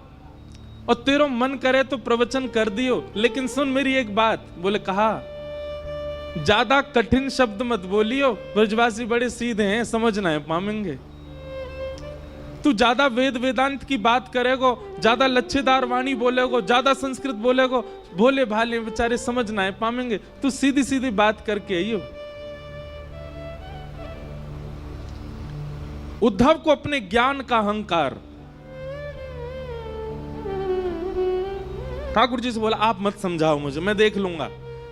और तेरो मन करे तो प्रवचन कर दियो, लेकिन सुन मेरी एक बात। बोले कहा, ज्यादा कठिन शब्द मत बोलियो, ब्रजवासी बड़े सीधे हैं, समझना है पामेंगे। तू ज्यादा वेद वेदांत की बात करेगो, ज्यादा लच्छेदार वाणी बोलेगो, ज्यादा संस्कृत बोलेगो, भोले भाले बेचारे समझना है पामेंगे। तू सीधी सीधी बात करके आइयो। उद्धव को अपने ज्ञान का अहंकार। ठाकुर जी से बोला आप मत समझाओ मुझे, मैं देख लूंगा,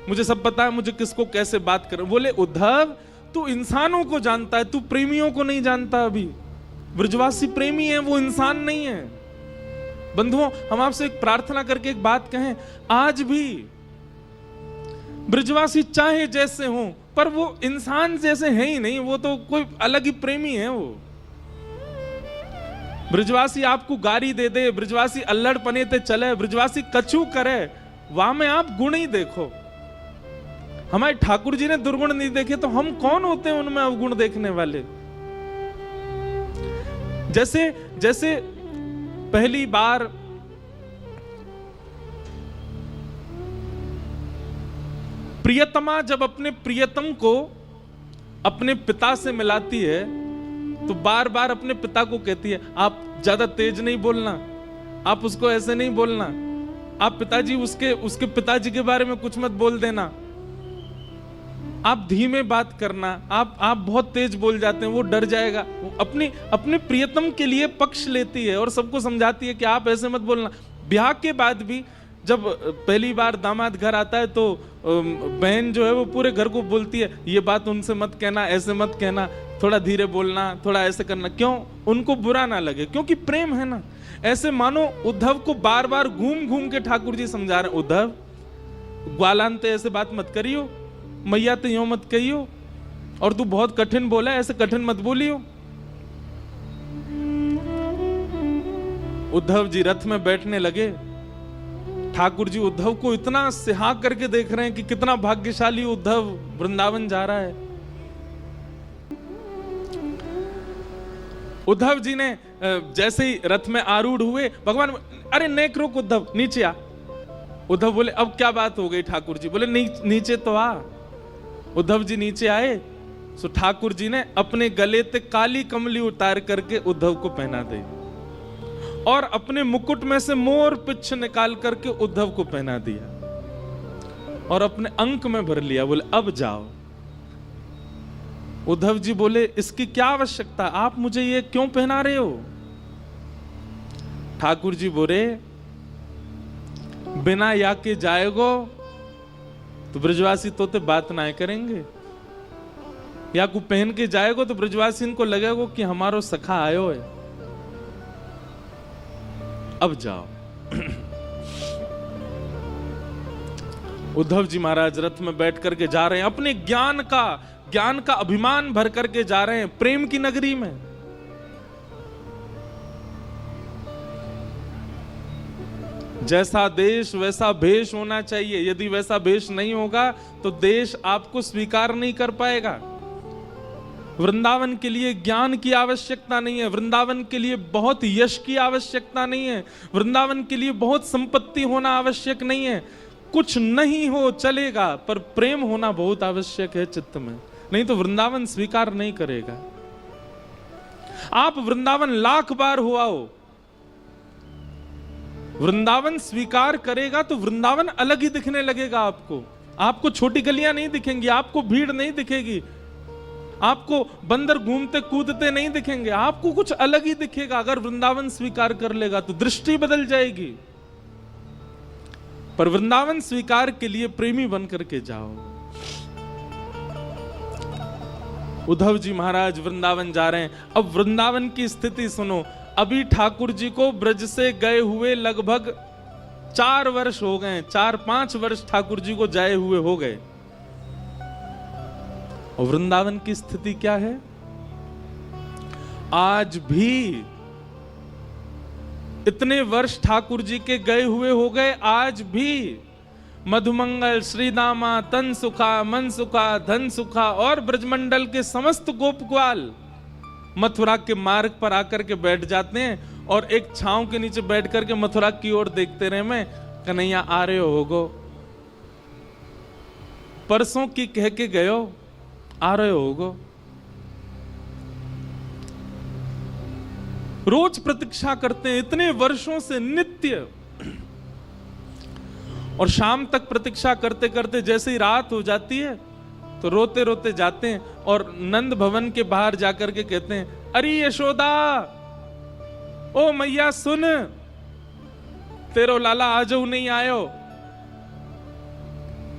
मुझे सब पता है, मुझे किसको कैसे बात कर। बोले उद्धव तू इंसानों को जानता है, तू प्रेमियों को नहीं जानता। अभी ब्रजवासी प्रेमी है, वो इंसान नहीं है। बंधुओं हम आपसे एक प्रार्थना करके एक बात कहें, आज भी ब्रजवासी चाहे जैसे हो, पर वो इंसान जैसे है ही नहीं, वो तो कोई अलग ही प्रेमी है। वो ब्रजवासी आपको गारी दे दे, ब्रजवासी अल्लड़ पने ते चले, ब्रजवासी कछु करे, वहां में आप गुण ही देखो। हमारे ठाकुर जी ने दुर्गुण नहीं देखे तो हम कौन होते हैं उनमें अवगुण देखने वाले। जैसे पहली बार प्रियतमा जब अपने प्रियतम को अपने पिता से मिलाती है तो बार बार अपने पिता को कहती है आप ज्यादा तेज नहीं बोलना, आप उसको ऐसे नहीं बोलना, आप पिताजी उसके पिताजी के बारे में कुछ मत बोल देना, आप धीमे बात करना, आप बहुत तेज बोल जाते हैं, वो डर जाएगा। वो अपने प्रियतम के लिए पक्ष लेती है और सबको समझाती है कि आप ऐसे मत बोलना। ब्याह के बाद भी जब पहली बार दामाद घर आता है तो बहन जो है वो पूरे घर को बोलती है ये बात उनसे मत कहना, ऐसे मत कहना, थोड़ा धीरे बोलना, थोड़ा ऐसे करना। क्यों? उनको बुरा ना लगे, क्योंकि प्रेम है ना। ऐसे मानो उद्धव को बार बार घूम घूम के ठाकुर जी समझा रहे, उद्धव ग्वालांते ऐसे बात मत करियो, मैया तो यूं मत कहियो, और तू बहुत कठिन बोला, ऐसे कठिन मत बोलियो। उद्धव जी रथ में बैठने लगे। ठाकुर जी उद्धव को इतना सिहा करके देख रहे हैं कि कितना भाग्यशाली उद्धव वृंदावन जा रहा है। उद्धव जी ने जैसे ही रथ में आरूढ़ हुए, भगवान अरे नेक रोक उद्धव, नीचे आ। उद्धव बोले अब क्या बात हो गई ठाकुर जी? बोले नीचे तो आ। उद्धव जी नीचे आए, सो ठाकुर जी ने अपने गले ते काली कमली उतार करके उद्धव को पहना दी और अपने मुकुट में से मोर पिच्छ निकाल करके उद्धव को पहना दिया और अपने अंक में भर लिया। बोले अब जाओ। उद्धव जी बोले इसकी क्या आवश्यकता, आप मुझे ये क्यों पहना रहे हो? ठाकुर जी बोले बिना या के जाएगो तो ब्रजवासी तोते बात ना करेंगे, या को पहन के जाएगो तो ब्रजवासी इनको लगेगा कि हमारो सखा आयो है। अब जाओ। उद्धव जी महाराज रथ में बैठ करके जा रहे हैं, अपने ज्ञान का अभिमान भर करके जा रहे हैं प्रेम की नगरी में। जैसा देश वैसा भेष होना चाहिए, यदि वैसा भेष नहीं होगा तो देश आपको स्वीकार नहीं कर पाएगा। वृंदावन के लिए ज्ञान की आवश्यकता नहीं है, वृंदावन के लिए बहुत यश की आवश्यकता नहीं है, वृंदावन के लिए बहुत संपत्ति होना आवश्यक नहीं है। कुछ नहीं हो चलेगा, पर प्रेम होना बहुत आवश्यक है चित्त में, नहीं तो वृंदावन स्वीकार नहीं करेगा। आप वृंदावन लाख बार हो आओ, वृंदावन स्वीकार करेगा तो वृंदावन अलग ही दिखने लगेगा आपको। आपको छोटी गलियां नहीं दिखेंगी, आपको भीड़ नहीं दिखेगी, आपको बंदर घूमते कूदते नहीं दिखेंगे, आपको कुछ अलग ही दिखेगा। अगर वृंदावन स्वीकार कर लेगा तो दृष्टि बदल जाएगी। पर वृंदावन स्वीकार के लिए प्रेमी बन करके जाओ। उद्धव जी महाराज वृंदावन जा रहे हैं। अब वृंदावन की स्थिति सुनो। अभी ठाकुर जी को ब्रज से गए हुए लगभग 4 वर्ष हो गए, 4-5 वर्ष ठाकुर जी को जाए हुए हो गए। और वृंदावन की स्थिति क्या है? आज भी इतने वर्ष ठाकुर जी के गए हुए हो गए, आज भी मधुमंगल, श्रीदामा, तन सुखा, मन सुखा, धन सुखा और ब्रजमंडल के समस्त गोप ग्वाल मथुरा के मार्ग पर आकर के बैठ जाते हैं और एक छांव के नीचे बैठ करके मथुरा की ओर देखते रहे। मैं कन्हैया आ रहे होगो, परसों की कह के गयो, आ रहे होगो। रोज प्रतीक्षा करते हैं इतने वर्षों से नित्य, और शाम तक प्रतीक्षा करते करते जैसे ही रात हो जाती है तो रोते रोते जाते हैं और नंद भवन के बाहर जाकर के कहते हैं, अरे यशोदा, ओ मैया सुन, तेरो लाला आजो नहीं आयो।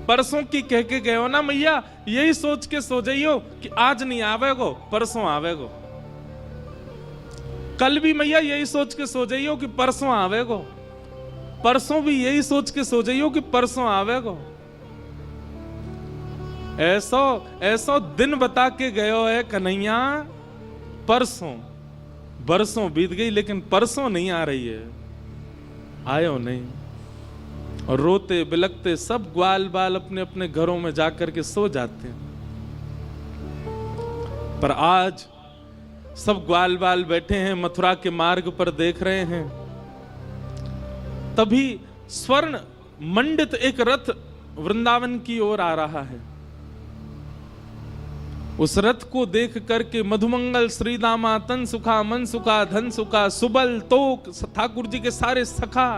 परसों की कह के गए हो ना मैया, यही सोच के सो जाइयो कि आज नहीं आवेगो, परसों आवेगो। कल भी मैया यही सोच के सो जाइयो कि परसों आवेगो, परसों भी यही सोच के सो जाइयो कि परसों आवेगो। ऐसो दिन बता के गयो है कन्हैया, परसों बरसों बीत गई लेकिन परसों नहीं आ रही है, आयो नहीं। और रोते बिलखते सब ग्वाल बाल अपने अपने घरों में जाकर के सो जाते हैं। पर आज सब ग्वाल बाल बैठे हैं मथुरा के मार्ग पर देख रहे हैं। तभी स्वर्ण मंडित एक रथ वृंदावन की ओर आ रहा है। उस रथ को देख करके मधुमंगल, श्रीदामा, तन सुखा, मन सुखा, धन सुखा, सुबल, तोक, ठाकुर जी के सारे सखा,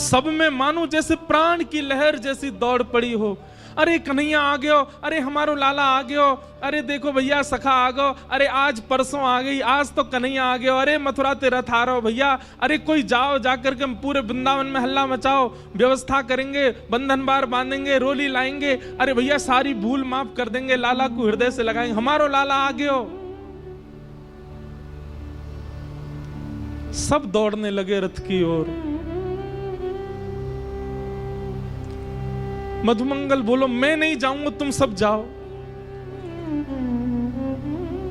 सब में मानो जैसे प्राण की लहर जैसी दौड़ पड़ी हो। अरे कन्हैया आ गयो, अरे हमारो लाला आ गयो, अरे देखो भैया सखा आ गयो, अरे आज परसों आ गई, आज तो कन्हैया आ गयो, अरे मथुरा ते रथ आ रहा हो भैया, अरे कोई जाओ, जाकर के हम पूरे वृंदावन में हल्ला मचाओ, व्यवस्था करेंगे, बंधन बार बांधेंगे, रोली लाएंगे, अरे भैया सारी भूल माफ कर देंगे, लाला को हृदय से लगाएंगे, हमारो लाला आ गयो। सब दौड़ने लगे रथ की ओर। मधुमंगल बोलो, मैं नहीं जाऊंगा, तुम सब जाओ,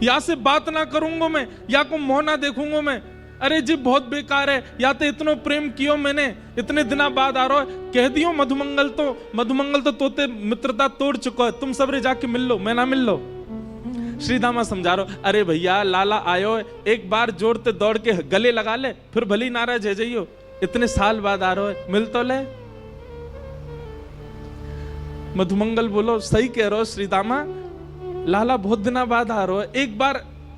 या से बात ना करूंगा मैं, या को मुंह ना देखूंगा मैं। अरे जी बहुत बेकार है, या तो इतना प्रेम कियो मैंने, इतने दिना बाद आ रहा है, कह दियो मधुमंगल तो तोते मित्रता तोड़ चुका है, तुम सबरे जाके मिल लो, मैं ना मिल लो। श्रीदामा समझा रहा, अरे भैया लाला आयो, एक बार जोड़ते दौड़ के गले लगा ले, फिर भली नाराज है जाइयो, इतने साल बाद आ रहे हो, मिल तो ले। मधुमंगल बोलो सही कह रहे हो श्रीदामा, लाला बहुत दिनों बाद आ रहे हो, एक बार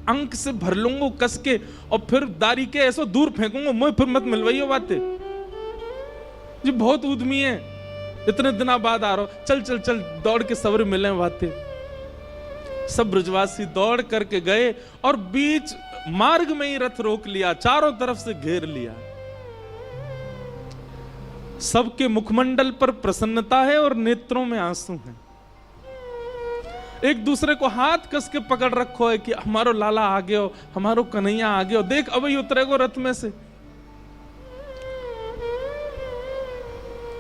अंक से भर लूंगा कस के और फिर दारी के ऐसो दूर फेंकूंगा, मुझे फिर मत मिलवाइयो बातें जी, बहुत उद्यमी है, इतने दिनों बाद आ रहा हो, चल चल चल दौड़ के सबर मिले बातें। सब ब्रजवासी दौड़ करके गए और बीच मार्ग में ही रथ रोक लिया, चारों तरफ से घेर लिया। सबके मुखमंडल पर प्रसन्नता है और नेत्रों में आंसू हैं। एक दूसरे को हाथ कस के पकड़ रखो है कि हमारो लाला आ गयो, हमारो कन्हैया आ गयो, देख अब ही उतरेगो रथ में से।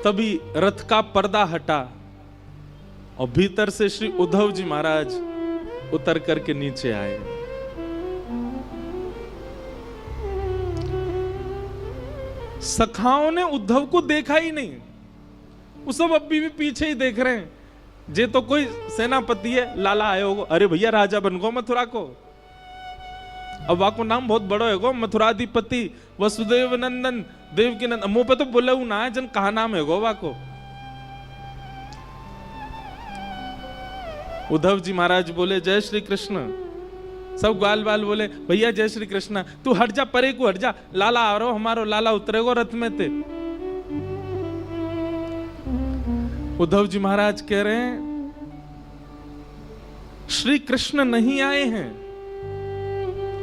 तभी रथ का पर्दा हटा और भीतर से श्री उद्धव जी महाराज उतर करके नीचे आए। सखाओं ने उद्धव को देखा ही नहीं, वो सब अभी भी पीछे ही देख रहे हैं। जे तो कोई सेनापति है, लाला आए होगो, अरे भैया राजा बन गो मथुरा को, अब वाको नाम बहुत बड़ो है गो, मथुराधिपति वसुदेव नंदन देवकी नंदन, मुंह पे तो बोले ना है जन कहा नाम है गो वाको। उद्धव जी महाराज बोले जय श्री कृष्ण। सब ग्वाल बाल बोले भैया जय श्री कृष्ण, तू हट जा, परे को हट जा, लाला आ रहा हो, हमारो लाला उतरेगो रथ में ते। उद्धव जी महाराज कह रहे हैं श्री कृष्ण नहीं आए हैं,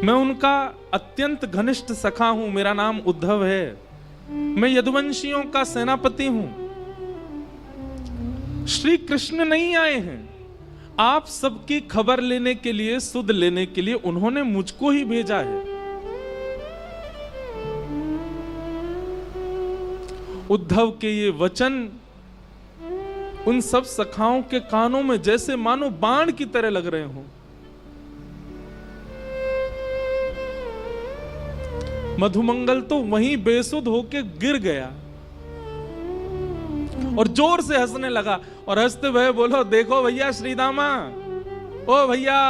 मैं उनका अत्यंत घनिष्ठ सखा हूं, मेरा नाम उद्धव है, मैं यदुवंशियों का सेनापति हूं। श्री कृष्ण नहीं आए हैं, आप सबकी खबर लेने के लिए, सुध लेने के लिए उन्होंने मुझको ही भेजा है। उद्धव के ये वचन उन सब सखाओं के कानों में जैसे मानो बाण की तरह लग रहे हो। मधुमंगल तो वहीं बेसुध होके गिर गया और जोर से हंसने लगा और हंसते हुए बोलो देखो भैया श्रीदामा, ओ भैया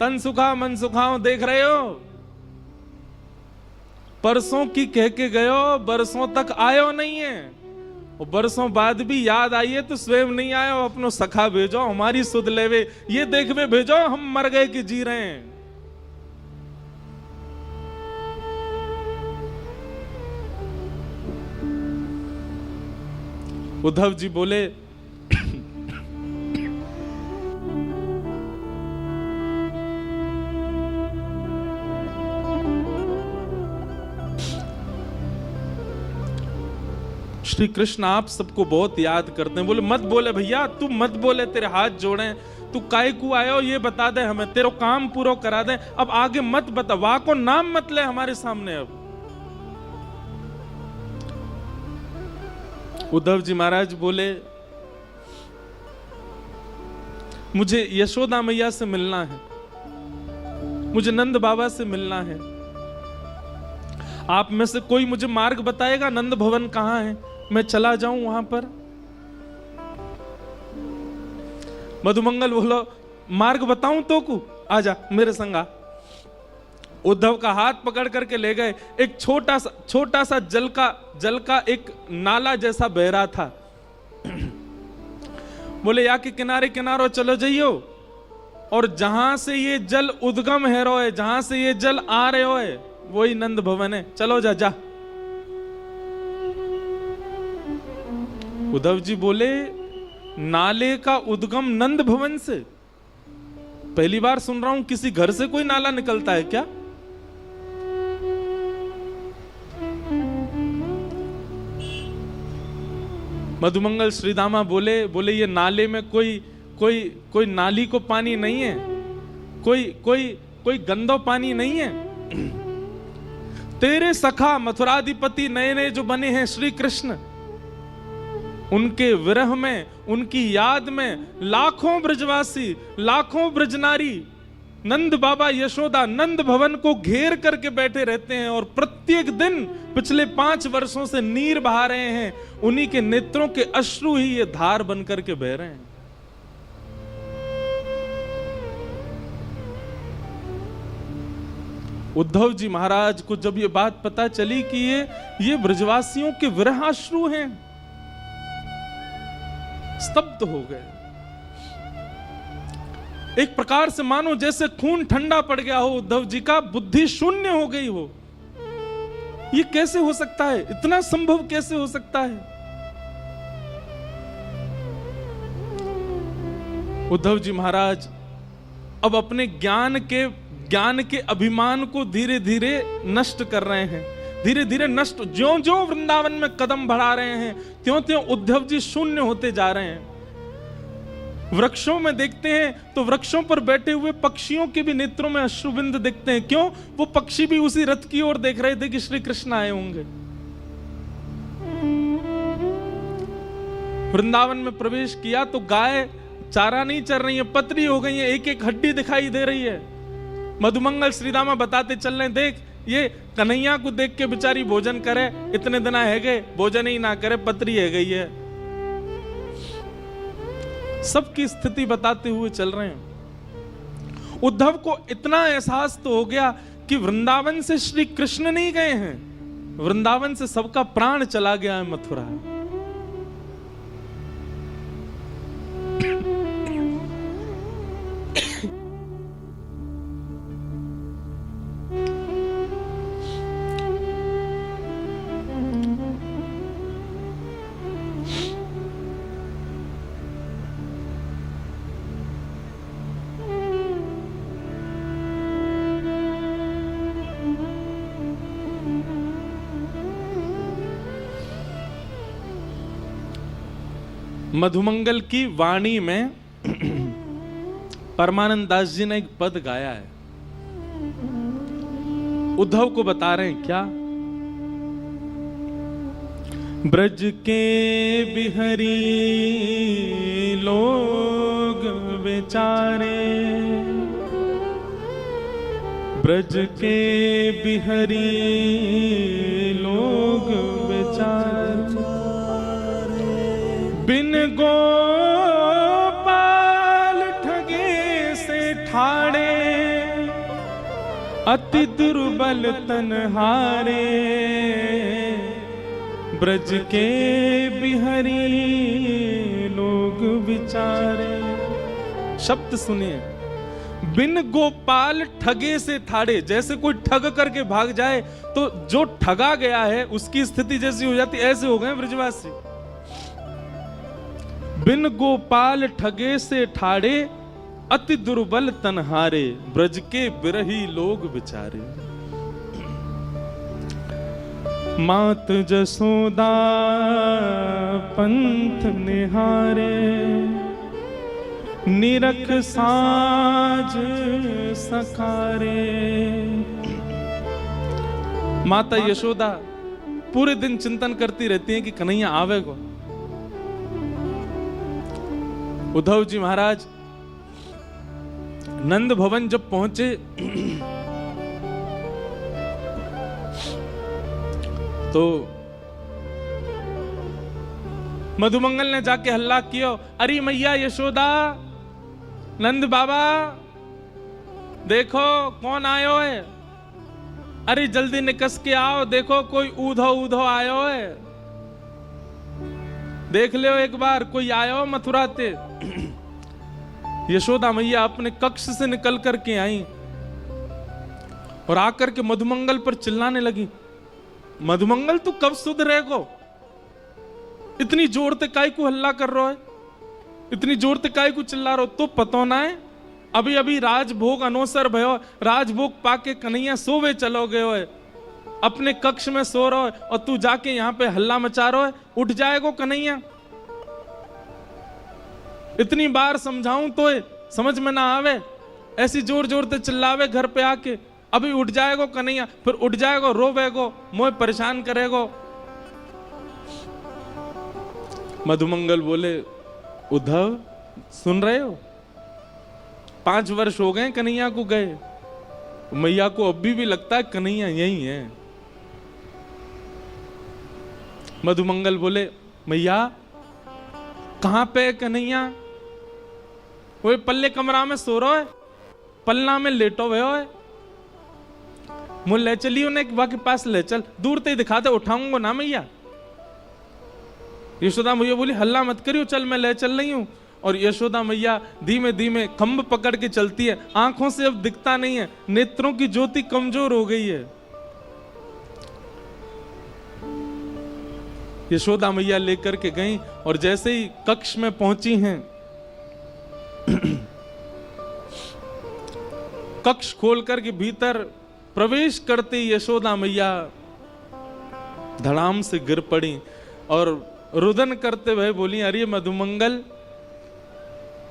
तन सुखा मन सुखाओ, देख रहे हो परसों की कह के गयो, बरसों तक आयो नहीं है, और बरसों बाद भी याद आई है तो स्वयं नहीं आयो, अपनो सखा भेजो हमारी सुध लेवे, ये देखवे भेजो हम मर गए कि जी रहे हैं। उद्धव जी बोले श्री कृष्ण आप सबको बहुत याद करते हैं। बोले मत बोले भैया, तू मत बोले, तेरे हाथ जोड़े, तू काय को आयो ये बता दे हमें, तेरो काम पूरा करा दे, अब आगे मत बता, वाह को नाम मत ले हमारे सामने। अब उद्धव जी महाराज बोले मुझे यशोदा मैया से मिलना है, मुझे नंद बाबा से मिलना है, आप में से कोई मुझे मार्ग बताएगा, नंद भवन कहां है, मैं चला जाऊं वहां पर। मधुमंगल बोलो मार्ग बताऊं तो को, आजा मेरे संग आ। उद्धव का हाथ पकड़ करके ले गए। एक छोटा सा जल का एक नाला जैसा बह रहा था। बोले या के किनारे किनारो चलो जाइयो, और जहां से ये जल उद्गम है रोए, जहां से ये जल आ रहे हो है वही नंद भवन है, चलो जा जा। उद्धव जी बोले नाले का उद्गम नंद भवन से? पहली बार सुन रहा हूं, किसी घर से कोई नाला निकलता है क्या? मधुमंगल श्रीदामा बोले ये नाले में कोई नाली को पानी नहीं है, कोई गंदो पानी नहीं है। तेरे सखा मथुराधिपति नए नए जो बने हैं श्री कृष्ण, उनके विरह में, उनकी याद में लाखों ब्रजवासी, लाखों ब्रजनारी नंद बाबा यशोदा नंद भवन को घेर करके बैठे रहते हैं, और प्रत्येक दिन पिछले 5 वर्षों से नीर बहा रहे हैं। उन्हीं के नेत्रों के अश्रु ही ये धार बन करके बह रहे हैं। उद्धव जी महाराज को जब ये बात पता चली कि ये ब्रजवासियों के विरहाश्रु हैं, स्तब्ध हो गए। एक प्रकार से मानो जैसे खून ठंडा पड़ गया हो उद्धव जी का, बुद्धि शून्य हो गई हो। ये कैसे हो सकता है? इतना संभव कैसे हो सकता है? उद्धव जी महाराज अब अपने ज्ञान के अभिमान को धीरे धीरे नष्ट कर रहे हैं, धीरे धीरे नष्ट। ज्यों ज्यों वृंदावन में कदम बढ़ा रहे हैं, त्यों त्यों उद्धव जी शून्य होते जा रहे हैं। वृक्षों में देखते हैं तो वृक्षों पर बैठे हुए पक्षियों के भी नेत्रों में अश्रुबिंद दिखते हैं। क्यों? वो पक्षी भी उसी रथ की ओर देख रहे थे कि श्री कृष्ण आए होंगे। वृंदावन में प्रवेश किया तो गाय चारा नहीं चर रही है, पतरी हो गई है, एक एक हड्डी दिखाई दे रही है। मधुमंगल श्रीदामा बताते चल रहे, देख ये कन्हैया को देख के बेचारी भोजन करे, इतने दिन है गए भोजन ही ना करे, पतरी है गई है। सबकी स्थिति बताते हुए चल रहे हैं। उद्धव को इतना एहसास तो हो गया कि वृंदावन से श्री कृष्ण नहीं गए हैं, वृंदावन से सबका प्राण चला गया है मथुरा। मधुमंगल की वाणी में परमानंद दास जी ने एक पद गाया है, उद्धव को बता रहे हैं क्या? ब्रज के बिहरी लोग बेचारे, ब्रज के बिहरी लोग बेचारे, बिन गोपाल ठगे से ठाड़े, अति दुर्बल तनहारे, ब्रज के बिहरी लोग बिचारे। शब्द सुनिए, बिन गोपाल ठगे से ठाड़े। जैसे कोई ठग करके भाग जाए तो जो ठगा गया है उसकी स्थिति जैसी हो जाती, ऐसे हो गए ब्रजवासी। बिन गोपाल ठगे से ठाड़े, अति दुर्बल तनहारे, ब्रज के बिरही लोग बिचारे। मात जसोदा पंथ निहारे, निरख साज सकारे। माता यशोदा पूरे दिन चिंतन करती रहती हैं कि कन्हैया आवे को। उद्धव जी महाराज नंद भवन जब पहुंचे तो मधुमंगल ने जाके हल्ला किया, अरे मैया यशोदा, नंद बाबा देखो कौन आयो है, अरे जल्दी निकस के आओ, देखो कोई ऊधो ऊधो आयो है, देख लो एक बार कोई आयो मथुरा ते। यशोदा मैया अपने कक्ष से निकल करके आई और आकर के मधुमंगल पर चिल्लाने लगी, मधुमंगल तू कब सुधरे को? इतनी जोर ते काय को हल्ला कर रहा है, इतनी जोर ते काय को चिल्ला रहा हो? तो पतो ना है अभी अभी राजभोग अनोसर भयो, राजभोग पाके कन्हैया सोवे चलो गयो है, अपने कक्ष में सो रहा है और तू जाके यहाँ पे हल्ला मचा रहा है, उठ जाएगो कन्हैया। इतनी बार समझाऊं तो समझ में ना आवे, ऐसी जोर जोर ते चिल्लावे घर पे आके, अभी उठ जाएगो कन्हैया, फिर उठ जाएगो रोवेगो, मोए परेशान करेगो। मधुमंगल बोले, उद्धव सुन रहे हो, 5 वर्ष हो गए कन्हैया को गए, मैया को अभी भी लगता है कन्हैया यही है। मधुमंगल बोले, मैया कहां पे कन्हैया? वो पल्ले कमरा में सो रहा है, पलना में लेटो हुए है। मुझे ले चलियो ने के पास ले चल, दूर ते दिखा दे, उठाऊंगा ना मैया। यशोदा मैया बोली हल्ला मत करियो, चल मैं ले चल रही हूं। और यशोदा मैया धीमे धीमे खंभ पकड़ के चलती है, आंखों से अब दिखता नहीं है, नेत्रों की ज्योति कमजोर हो गई है। यशोदा मैया लेकर के गई और जैसे ही कक्ष में पहुंची हैं, कक्ष खोलकर के भीतर प्रवेश करते ही यशोदा मैया धड़ाम से गिर पड़ी और रुदन करते हुए बोली, अरे मधुमंगल,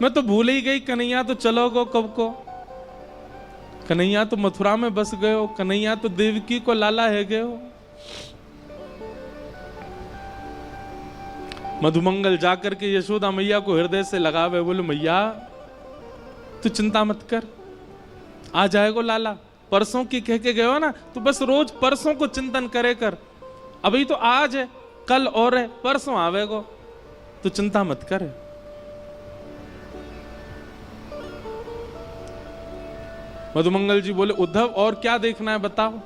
मैं तो भूल ही गई, कन्हैया तो चलो गो कब को, कन्हैया तो मथुरा में बस गए हो, कन्हैया तो देवकी को लाला है गए हो। मधुमंगल जाकर के यशोदा मैया को हृदय से लगावे, बोले मैया तू चिंता मत कर, आ जाएगो लाला, परसों की कह के गए हो ना, तो बस रोज परसों को चिंतन करे कर, अभी तो आज है, कल और है, परसों आवेगो, तो चिंता मत कर। मधुमंगल जी बोले, उद्धव और क्या देखना है बताओ।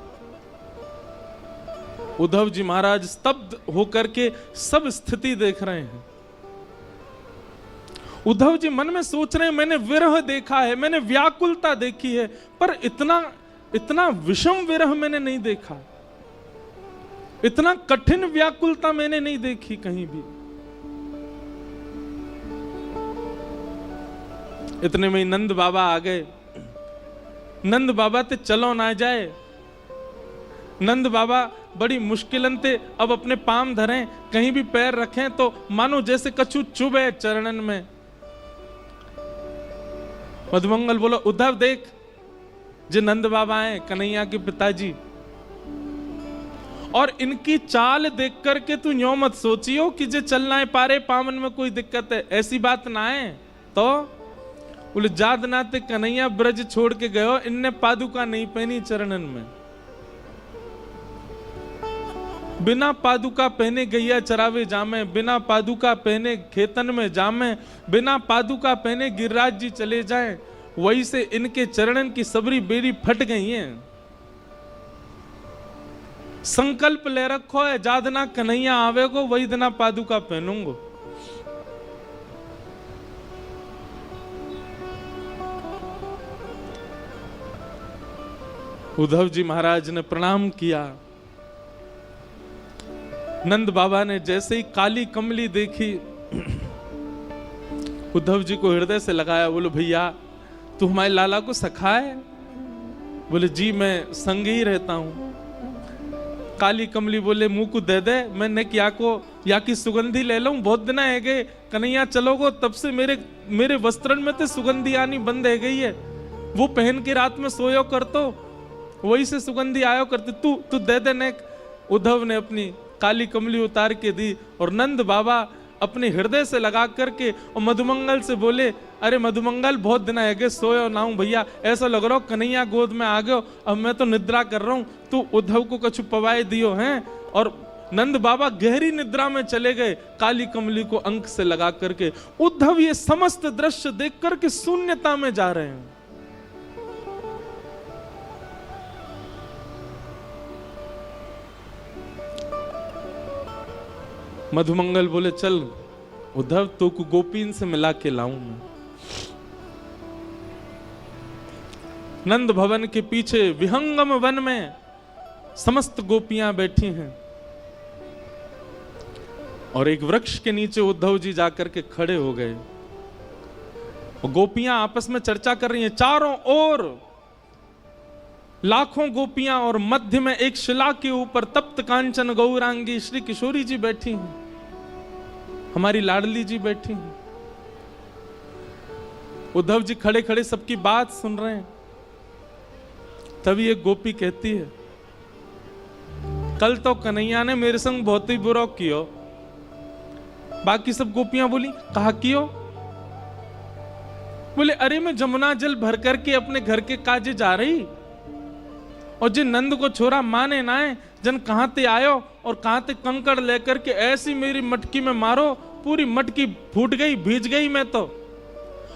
उद्धव जी महाराज स्तब्ध होकर के सब स्थिति देख रहे हैं। उद्धव जी मन में सोच रहे हैं, मैंने विरह देखा है, मैंने व्याकुलता देखी है, पर इतना विषम विरह मैंने नहीं देखा, इतना कठिन व्याकुलता मैंने नहीं देखी कहीं भी। इतने में नंद बाबा आ गए। नंद बाबा ते चलो ना जाए, नंद बाबा बड़ी मुश्किलन ते अब अपने पाम धरें, कहीं भी पैर रखें तो मानो जैसे कछु चुभे चरणन में। मधुमंगल बोलो, उद्धव देख, जे नंद बाबा हैं कन्हैया के पिताजी, और इनकी चाल देख करके तू यूं मत सोचियो कि जे चलना है पारे पावन में कोई दिक्कत है, ऐसी बात ना है। तो बोले, जाद नाते कन्हैया ब्रज छोड़ के गयो, इनने पादुका नहीं पहनी चरणन में, बिना पादुका पहने गैया चरावे जामे, बिना पादुका पहने खेतन में जामे, बिना पादुका पहने गिरिराज जी चले जाएं, वही से इनके चरणन की सबरी बेरी फट गई है। संकल्प ले रखो है, जादना कन्हैया आवेगो वही दिना पादुका पहनूंगो। उद्धव जी महाराज ने प्रणाम किया। नंद बाबा ने जैसे ही काली कमली देखी, उद्धव जी को हृदय से लगाया, बोलो भैया तू हमारे लाला को सखा है? बोले जी मैं संग ही रहता हूं। काली कमली बोले, मुंह को दे दे, मैंने क्या को या की सुगंधी ले लूं, बहुत दिन है गए कन्हैया चलोगो, तब से मेरे वस्त्रन में तो सुगंधी आनी बंद है गई है, वो पहन के रात में सोयो कर तो वही से सुगंधी आयो करती, तू दे दे ने। उद्धव ने अपनी काली कमली उतार के दी और नंद बाबा अपने हृदय से लगा करके और मधुमंगल से बोले, अरे मधुमंगल बहुत दिन है गए, सोयो ना हूं भैया, ऐसा लग रहा हो कन्हैया गोद में आ गयो, अब मैं तो निद्रा कर रहा हूं, तू उद्धव को कछु पवाए दियो हैं। और नंद बाबा गहरी निद्रा में चले गए, काली कमली को अंक से लगा करके। उद्धव ये समस्त दृश्य देख करके शून्यता में जा रहे हैं। मधुमंगल बोले, चल उद्धव तो को गोपीन से मिला के लाऊं मैं। नंद भवन के पीछे विहंगम वन में समस्त गोपियां बैठी हैं और एक वृक्ष के नीचे उद्धव जी जाकर के खड़े हो गए और गोपियां आपस में चर्चा कर रही हैं। चारों ओर लाखों गोपियां और मध्य में एक शिला के ऊपर तप्त कांचन गौरांगी श्री किशोरी जी बैठी हैं, हमारी लाडली जी बैठी हैं। उद्धव जी खड़े खड़े सबकी बात सुन रहे हैं। तभी एक गोपी कहती है, कल तो कन्हैया ने मेरे संग बहुत ही बुरा किया। बाकी सब गोपियां बोली, कहा कियो? बोले, अरे मैं जमुना जल भर करके अपने घर के काजे जा रही और जिन नंद को छोरा माने ना है, जन कहां ते आयो और कहां ते कंकड़ लेकर के ऐसी मेरी मटकी में मारो, पूरी मटकी फूट गई, भीज गई मैं तो।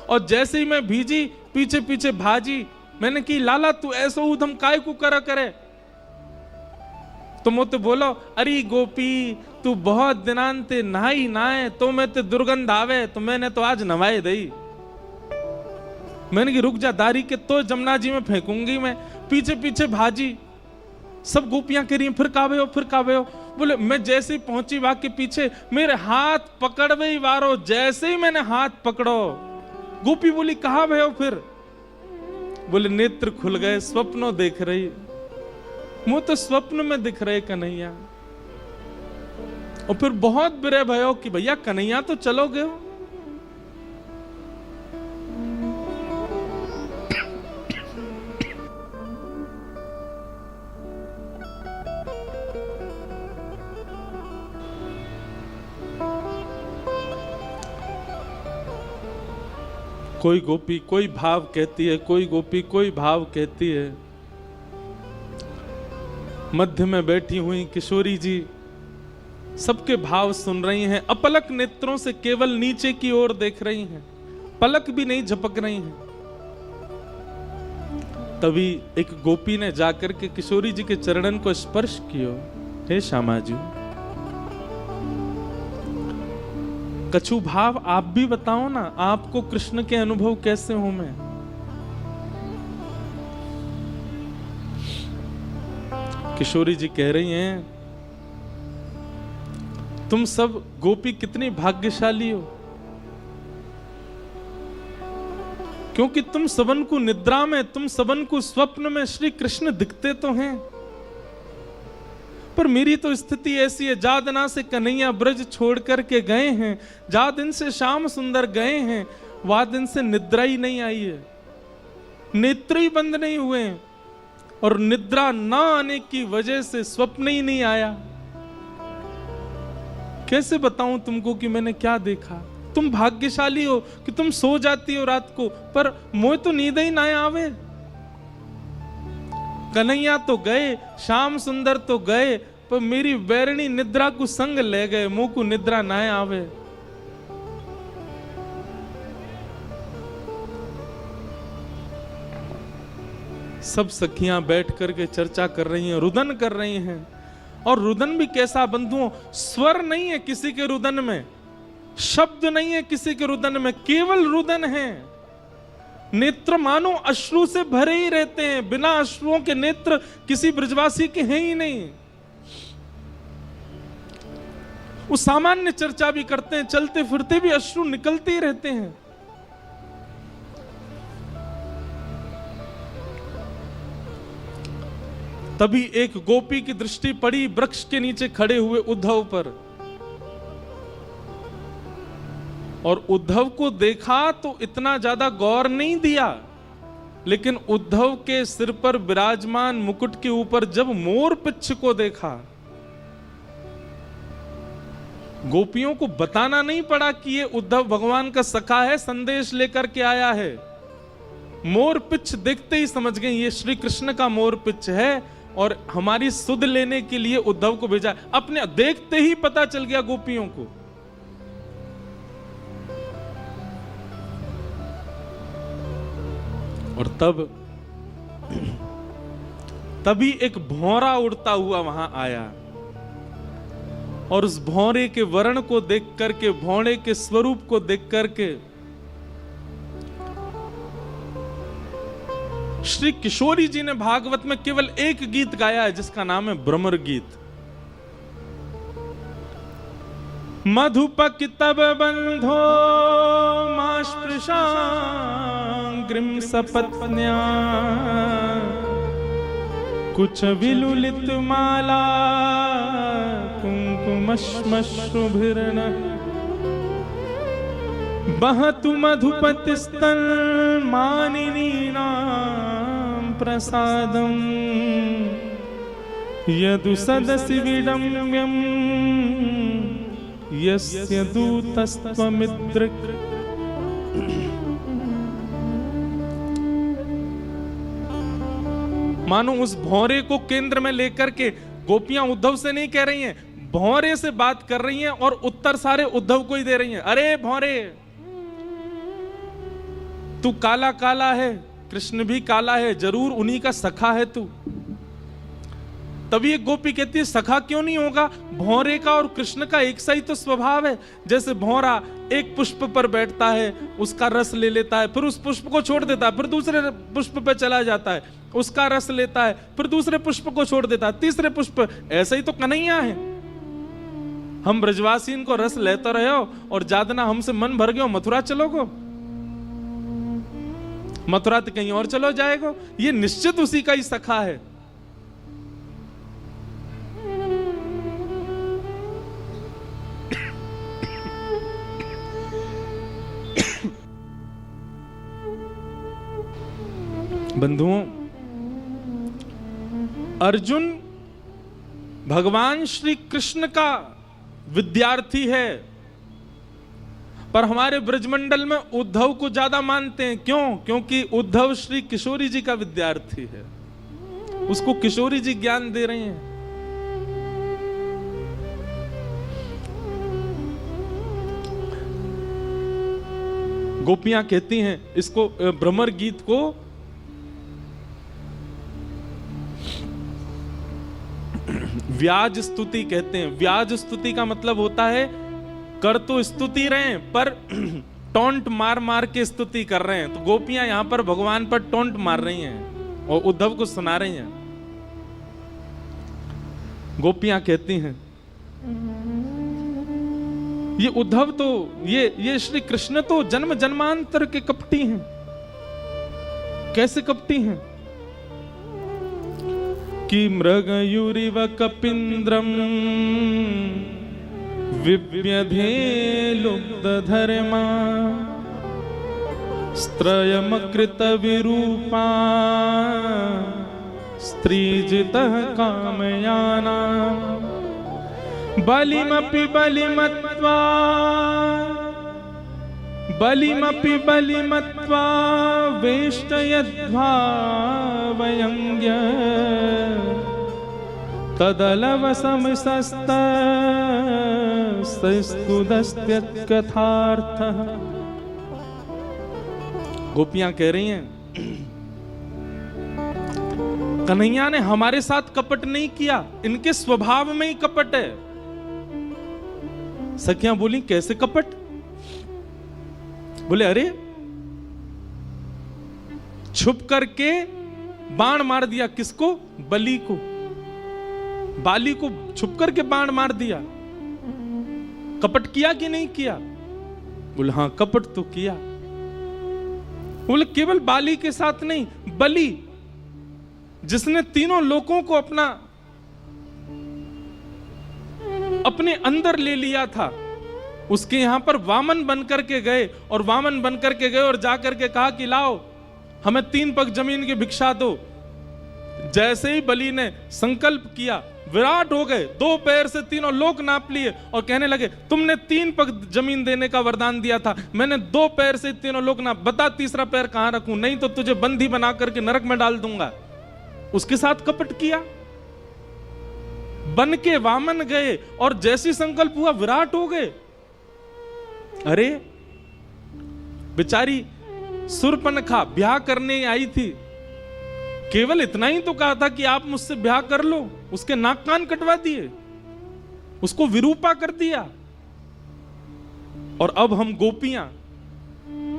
और जैसे ही मैं भीजी, पीछे पीछे भाजी, मैंने की लाला तू ऐसो उधम काय को करा करे, तो मुझे बोलो अरे गोपी तू बहुत दिनांते नहाई नहाए तो मैं ते दुर्गंध आवे तो मैंने तो आज नवाए दई। मैंने कि रुक जा दारी के तो जमुना जी में फेंकूंगी मैं। पीछे पीछे भाजी, सब गोपियां कह रही फिर कावे हो फिर कावे हो। बोले मैं जैसे ही पहुंची वहां के पीछे मेरे हाथ पकड़वे ही वारो, जैसे ही मैंने हाथ पकड़ो गोपी बोली कहा भय हो फिर। बोले नेत्र खुल गए, स्वप्नों देख रही, मुंह तो स्वप्न में दिख रहे कन्हैया। और फिर बहुत बिरह भयो कि भैया कन्हैया तो चलोगे हो। कोई गोपी कोई भाव कहती है, कोई गोपी कोई भाव कहती है। मध्य में बैठी हुई किशोरी जी सबके भाव सुन रही हैं, अपलक नेत्रों से केवल नीचे की ओर देख रही हैं, पलक भी नहीं झपक रही हैं। तभी एक गोपी ने जाकर के किशोरी जी के चरणन को स्पर्श किया। हे श्यामा जी, कछु भाव आप भी बताओ ना, आपको कृष्ण के अनुभव कैसे हो। मैं किशोरी जी कह रही हैं तुम सब गोपी कितनी भाग्यशाली हो, क्योंकि तुम सबन को निद्रा में, तुम सबन को स्वप्न में श्री कृष्ण दिखते तो हैं, पर मेरी तो स्थिति ऐसी है, जा दिना से कन्हैया ब्रज छोड़ करके गए हैं, जा दिन से श्याम सुंदर गए हैं, वह दिन से निद्रा ही नहीं आई है, नेत्र ही बंद नहीं हुए हैं, और निद्रा ना आने की वजह से स्वप्न ही नहीं आया। कैसे बताऊं तुमको कि मैंने क्या देखा। तुम भाग्यशाली हो कि तुम सो जाती हो रात को, पर मोए तो नींद ही ना आवे। कन्हैया तो गए, श्याम सुंदर तो गए, पर मेरी बैरणी निद्रा को संग ले गए, मुंह को निद्रा ना आवे। सब सखियां बैठ करके चर्चा कर रही हैं, रुदन कर रही हैं। और रुदन भी कैसा बंधुओं, स्वर नहीं है किसी के रुदन में, शब्द नहीं है किसी के रुदन में, केवल रुदन है। नेत्र मानो अश्रु से भरे ही रहते हैं, बिना अश्रुओं के नेत्र किसी ब्रजवासी के हैं ही नहीं। वो सामान्य चर्चा भी करते हैं, चलते फिरते भी अश्रु निकलते ही रहते हैं। तभी एक गोपी की दृष्टि पड़ी वृक्ष के नीचे खड़े हुए उद्धव पर, और उद्धव को देखा तो इतना ज्यादा गौर नहीं दिया, लेकिन उद्धव के सिर पर विराजमान मुकुट के ऊपर जब मोर पिच्छ को देखा, गोपियों को बताना नहीं पड़ा कि ये उद्धव भगवान का सखा है, संदेश लेकर के आया है। मोर पिच्छ देखते ही समझ गए ये श्री कृष्ण का मोर पिच्छ है, और हमारी सुध लेने के लिए उद्धव को भेजा। अपने देखते ही पता चल गया गोपियों को। और तभी एक भौरा उड़ता हुआ वहां आया, और उस भौरे के वर्ण को देख करके, भौरे के स्वरूप को देख करके श्री किशोरी जी ने भागवत में केवल एक गीत गाया है, जिसका नाम है भ्रमर गीत। मधुपक तब बंधो मास्पृशांग्रिम सपत्न्या, कुछ विलुलित माला कुंकुमश्मश्रुभिर्न, बहतु मधुपतिस्तन मानिनीनां प्रसादं, यदु सदसि विडम्यं यस्य दूतस्त्वमिद्रिक्। मानो उस भौरे को केंद्र में लेकर के गोपियां उद्धव से नहीं कह रही हैं, भौरे से बात कर रही हैं, और उत्तर सारे उद्धव को ही दे रही हैं। अरे भौरे, तू काला काला है, कृष्ण भी काला है, जरूर उन्हीं का सखा है तू। तभी एक गोपी कहती है सखा क्यों नहीं होगा, भौरे का और कृष्ण का एक सा ही तो स्वभाव है। जैसे भौरा एक पुष्प पर बैठता है, उसका रस ले लेता है, फिर उस पुष्प को छोड़ देता है, फिर दूसरे पुष्प पर चला जाता है, उसका रस लेता है, फिर दूसरे पुष्प को छोड़ देता है, तीसरे पुष्प। ऐसा ही तो कन्हैया है। हम ब्रजवासी इनको रस लेते रहे हो और जादना हमसे मन भर गयो, मथुरा चलोगो, मथुरा तो कहीं और चलो जाएगो। ये निश्चित उसी का ही सखा है। बंधुओं, अर्जुन भगवान श्री कृष्ण का विद्यार्थी है, पर हमारे ब्रजमंडल में उद्धव को ज्यादा मानते हैं। क्यों? क्योंकि उद्धव श्री किशोरी जी का विद्यार्थी है, उसको किशोरी जी ज्ञान दे रहे हैं। गोपियां कहती हैं इसको, भ्रमर गीत को व्याज स्तुति कहते हैं। व्याज स्तुति का मतलब होता है कर तो स्तुति रहे हैं पर टोंट मार मार के स्तुति कर रहे हैं। तो गोपियां यहां पर भगवान पर टोंट मार रही हैं और उद्धव को सुना रही हैं। गोपियां कहती हैं ये उद्धव तो, ये श्री कृष्ण तो जन्म जन्मांतर के कपटी हैं। कैसे कपटी हैं? कि मृगयुरिव कपिन्द्रम विव्यधे लुब्धधर्मा स्त्रयमकृत विरूपा स्त्रीजितः कामयाना बलिमपि बलिमत्वा वेष्टयद्भावयङ्ग्य तदलवसमस्तस्तुदस्त्यत्कथार्थः। गोपियां कह रही हैं कन्हैया ने हमारे साथ कपट नहीं किया, इनके स्वभाव में ही कपट है। सखियां बोली कैसे कपट? बोले अरे छुप करके बाण मार दिया। किसको? बलि को, बाली को छुप करके बाण मार दिया। कपट किया कि नहीं किया? बोले हाँ कपट तो किया। बोले केवल बाली के साथ नहीं, बलि जिसने तीनों लोगों को अपने अंदर ले लिया था, उसके यहां पर वामन बनकर के गए और वामन बनकर के गए और जाकर के कहा कि लाओ हमें 3 पग जमीन की भिक्षा दो। जैसे ही बलि ने संकल्प किया, विराट हो गए, 2 पैर से तीनों लोक नाप लिए और कहने लगे तुमने 3 पग जमीन देने का वरदान दिया था, मैंने 2 पैर से तीनों लोक नाप, बता तीसरा पैर कहां रखूं, नहीं तो तुझे बंदी बना करके नरक में डाल दूंगा। उसके साथ कपट किया, बन के वामन गए और जैसी संकल्प हुआ विराट हो गए। अरे बेचारी सुरपनखा ब्याह करने आई थी, केवल इतना ही तो कहा था कि आप मुझसे ब्याह कर लो, उसके नाक कान कटवा दिए, उसको विरूपा कर दिया। और अब हम गोपियां,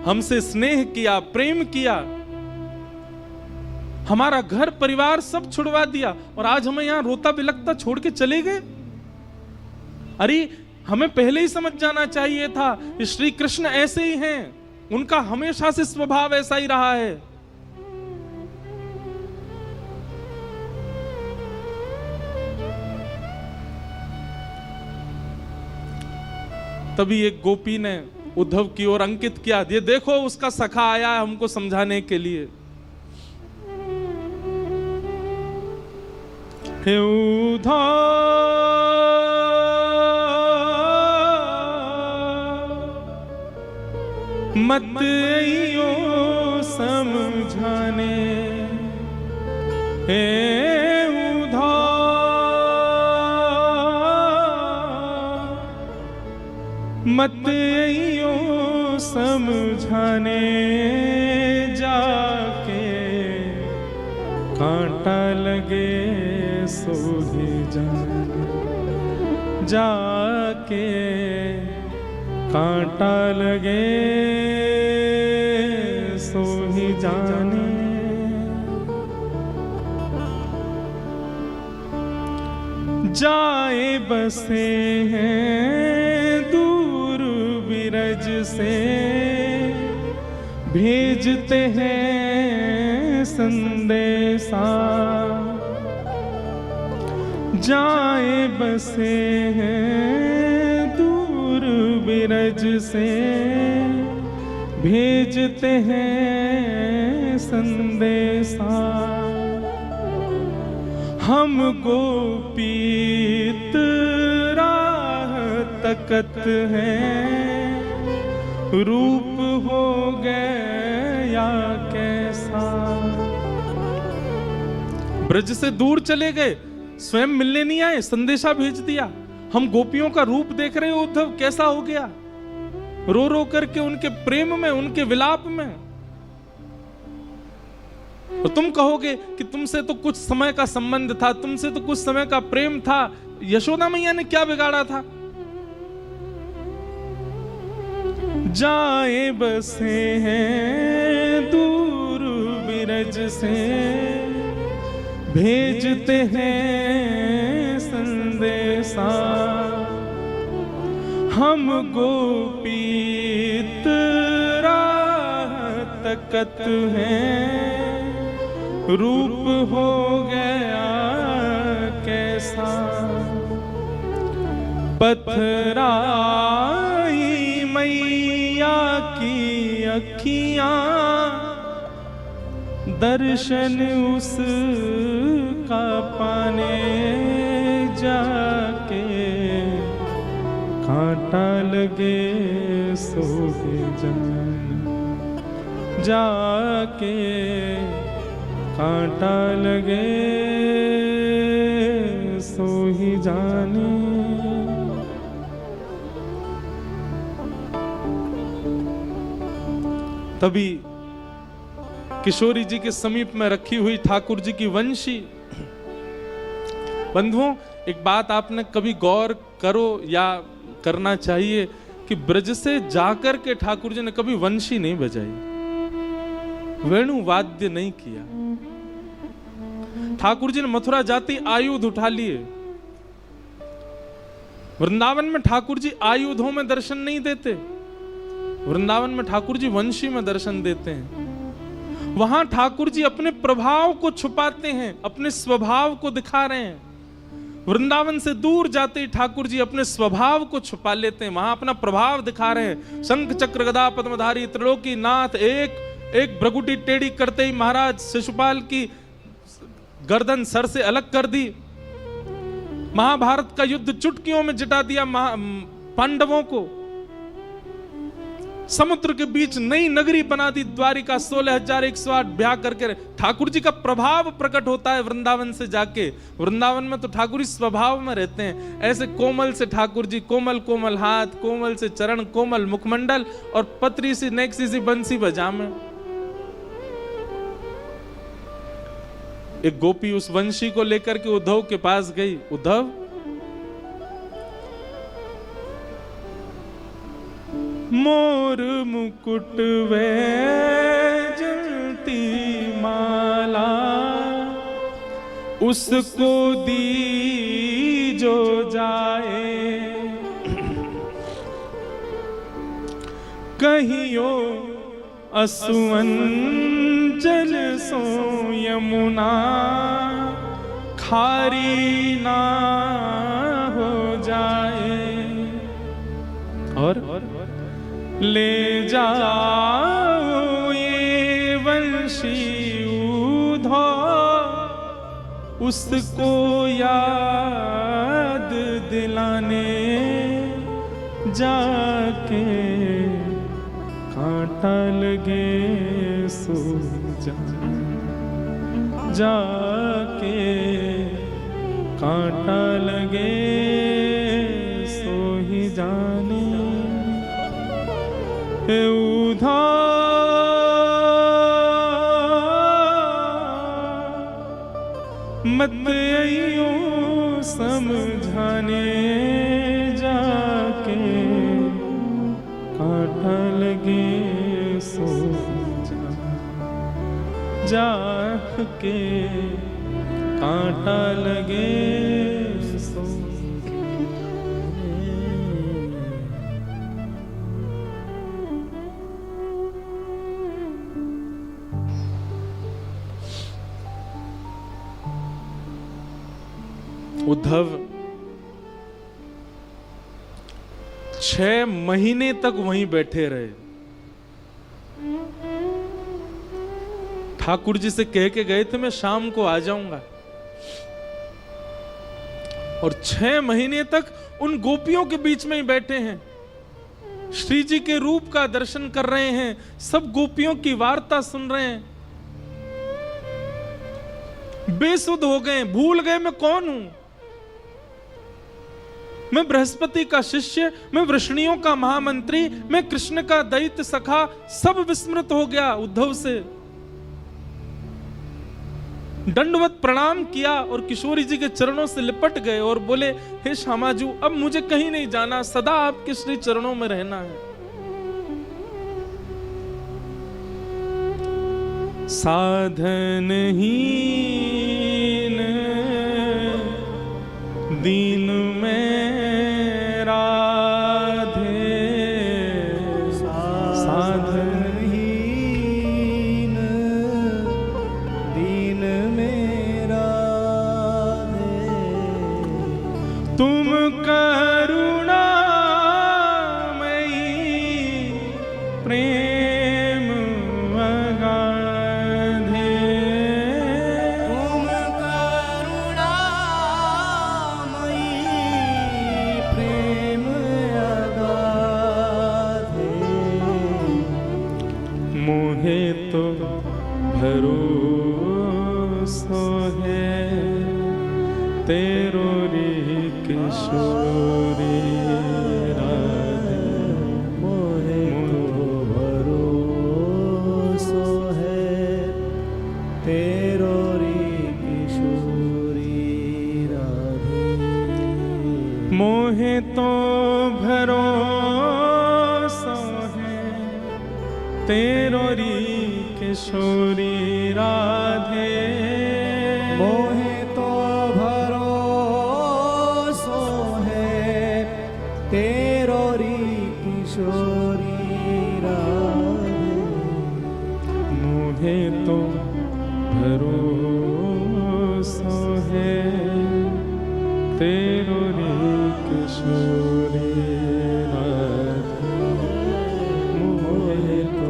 हमसे स्नेह किया, प्रेम किया, हमारा घर परिवार सब छुड़वा दिया और आज हमें यहां रोता बिलखता छोड़ के चले गए। अरे हमें पहले ही समझ जाना चाहिए था, श्री कृष्ण ऐसे ही हैं, उनका हमेशा से स्वभाव ऐसा ही रहा है। तभी एक गोपी ने उद्धव की ओर अंकित किया, ये देखो उसका सखा आया है हमको समझाने के लिए। हे उद्धव मत आइयो समझाने, हे उद्धव मत आइयो समझाने, जाके कांटा लगे सो जाने, जाके कांटा लगे सो ही जाने। जाए बसे हैं दूर बिरज से, भेजते हैं संदेशा। जाए बसे हैं दूर बिरज से, भेजते हैं संदेशा। हम गोपीत राह तकत हैं, रूप हो गया कैसा। ब्रज से दूर चले गए, स्वयं मिलने नहीं आए, संदेशा भेज दिया। हम गोपियों का रूप देख रहे हो उद्धव, कैसा हो गया, रो रो करके उनके प्रेम में, उनके विलाप में। और तुम कहोगे कि तुमसे तो कुछ समय का संबंध था, तुमसे तो कुछ समय का प्रेम था, यशोदा मैया ने क्या बिगाड़ा था। जाए बसे हैं दूर बिरज से, भेजते हैं संदेशा। हम गोपीत राह तकत हैं, रूप हो गया कैसा। पथराई मैया की अखियां, दर्शन उसका पाने जाके कांटा लगे सो ही जाने, जाके कांटा लगे सो ही जाने। तभी किशोरी जी के समीप में रखी हुई ठाकुर जी की वंशी। बंधुओं, एक बात आपने कभी गौर करो या करना चाहिए कि ब्रज से जाकर के ठाकुर जी ने कभी वंशी नहीं बजाई, वेणु वाद्य नहीं किया। ठाकुर जी ने मथुरा जाती आयुध उठा लिए। वृंदावन में ठाकुर जी आयुधों में दर्शन नहीं देते, वृंदावन में ठाकुर जी वंशी में दर्शन देते हैं। वहां ठाकुर जी अपने प्रभाव को छुपाते हैं, अपने स्वभाव को दिखा रहे हैं। वृंदावन से दूर जाते ही ठाकुर जी अपने स्वभाव को छुपा लेते हैं, वहां अपना प्रभाव दिखा रहे हैं। शंख चक्र गदा पद्मधारी त्रिलोकी नाथ, एक भ्रगुटी टेढ़ी करते ही महाराज शिशुपाल की गर्दन सर से अलग कर दी। महाभारत का युद्ध चुटकियों में जिता दिया पांडवों को। समुद्र के बीच नई नगरी बना दी द्वारिका, 16,108 ब्याह करके। ठाकुर जी का प्रभाव प्रकट होता है वृंदावन से जाके। वृंदावन में तो ठाकुर जी स्वभाव में रहते हैं। ऐसे कोमल से ठाकुर जी, कोमल कोमल हाथ, कोमल से चरण, कोमल मुखमंडल और पतरी सी नेक्सी सी बंसी बजामे। एक गोपी उस वंशी को लेकर के उद्धव के पास गई। उद्धव, मोर मुकुट वैजयंती माला, उसको दी जो जाए। कहियो असुवन जल सो यमुना, खारी ना हो जाए। और ले जाओ ये वंशी उद्धव, उसको याद दिलाने जाके कांटा लगे सो जाने, जाके कांटा लगे सो ही जाने। उधा मत आइयो समझाने जाके कांटा लगे सो जाके कांटा लगे सो। उद्धव 6 महीने तक वहीं बैठे रहे। ठाकुर जी से कह के गए थे मैं शाम को आ जाऊंगा, और 6 महीने तक उन गोपियों के बीच में ही बैठे हैं, श्री जी के रूप का दर्शन कर रहे हैं, सब गोपियों की वार्ता सुन रहे हैं। बेसुध हो गए, भूल गए मैं कौन हूं। मैं बृहस्पति का शिष्य, मैं वृष्णियों का महामंत्री, मैं कृष्ण का दैत्य सखा, सब विस्मृत हो गया उद्धव से। दंडवत प्रणाम किया और किशोरी जी के चरणों से लिपट गए और बोले, हे श्यामाजू, अब मुझे कहीं नहीं जाना, सदा आपके श्री चरणों में रहना है। साधनहीन दीन में राधे, साधनहीन दीन में राधे, तुम करुणामयी प्रेम अगाधे, तुम करुणामयी प्रेम अगाधे, मोहे तो भरोसो है तेरो रे किशोरी राधे, मोहे तो भरोसो है तेरो रे किशोरी राधे, मोहे तो भरोसा है तेरो री किशोरी राधे, मोहे तो भरोसो है तेरो री किशोरी राधे, मोहे तो भरोसा है तेरो रे किशोरी राधे, मोहे तो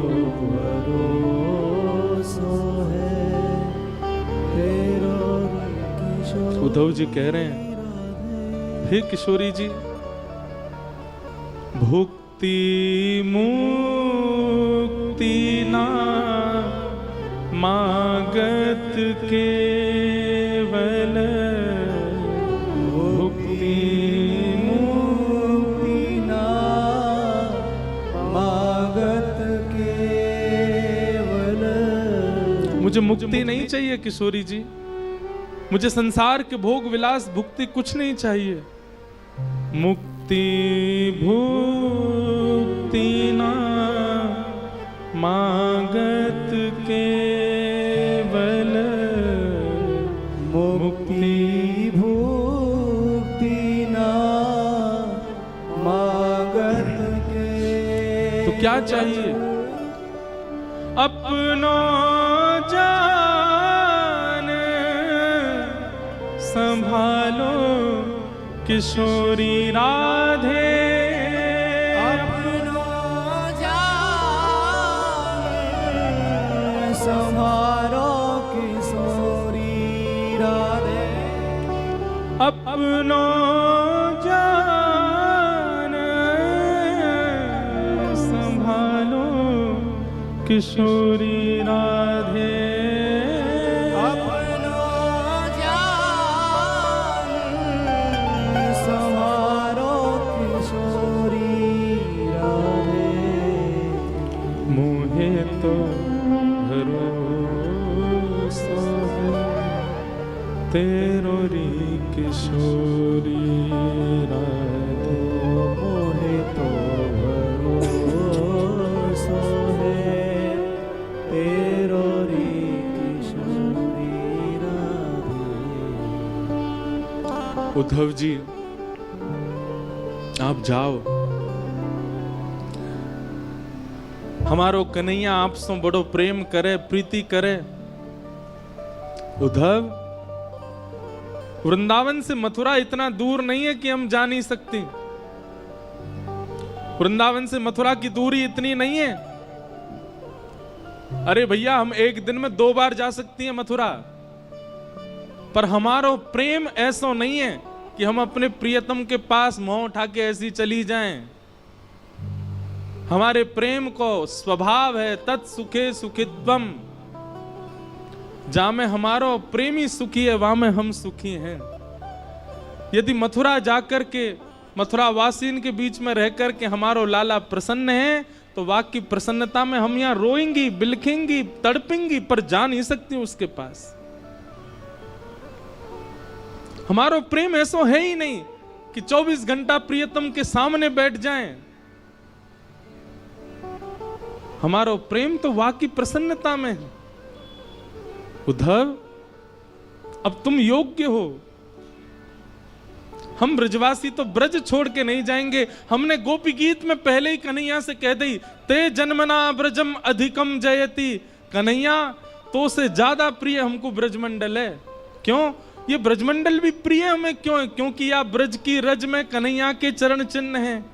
भरोसो है तेरो री किशोरी। उद्धव जी कह रहे हैं, हे किशोरी जी, भुक्ति मुक्ति ना मागत केवल, भुक्ति मुक्ति ना मागत केवल, मुझे मुक्ति नहीं चाहिए किशोरी जी, मुझे संसार के भोग विलास भुक्ति कुछ नहीं चाहिए। मुक्ति भुक्ति ना मागत केवल, मुक्ति भुक्ति ना मागत के। तो क्या चाहिए? अपनो जान संभालो किशोरी राधे, अपनो जान संभालो किशोरी राधे, अपनो जान संभालो किशोरी राधे, अपनो जान संभालो किशोरी राधे, मोहे तो भरोसा है तेरो री किशोरी राधे। मोहे तो भरोसो है तेरो री किशोरी राधे। उद्धव जी आप जाओ, हमारो कन्हैया आपसे बड़ो प्रेम करे, प्रीति करे। उद्धव, वृंदावन से मथुरा इतना दूर नहीं है कि हम जा नहीं सकते। वृंदावन से मथुरा की दूरी इतनी नहीं है। अरे भैया, हम एक दिन में 2 बार जा सकती हैं मथुरा, पर हमारो प्रेम ऐसा नहीं है कि हम अपने प्रियतम के पास मुंह उठा के ऐसी चली जाएं। हमारे प्रेम को स्वभाव है तत्सुखे सुखित्वम, जहां में हमारो प्रेमी सुखी है वहां में हम सुखी हैं। यदि मथुरा जाकर के मथुरा वासियों के बीच में रह कर के हमारो लाला प्रसन्न है, तो वाक की प्रसन्नता में हम यहां रोएंगी, बिलखेंगी, तड़पेंगी, पर जा नहीं सकती उसके पास। हमारो प्रेम ऐसा है ही नहीं कि 24 घंटा प्रियतम के सामने बैठ जाएं। हमारो प्रेम तो वाकई प्रसन्नता में है। उद्धव, अब तुम योग्य हो। हम ब्रजवासी तो ब्रज छोड़ के नहीं जाएंगे। हमने गोपी गीत में पहले ही कन्हैया से कह दी, ते जन्मना ब्रजम अधिकम जयति। कन्हैया, तो से ज्यादा प्रिय हमको ब्रजमंडल है। क्यों? ये ब्रजमंडल भी प्रिय हमें क्यों है? क्योंकि या ब्रज की रज में कन्हैया के चरण चिन्ह है,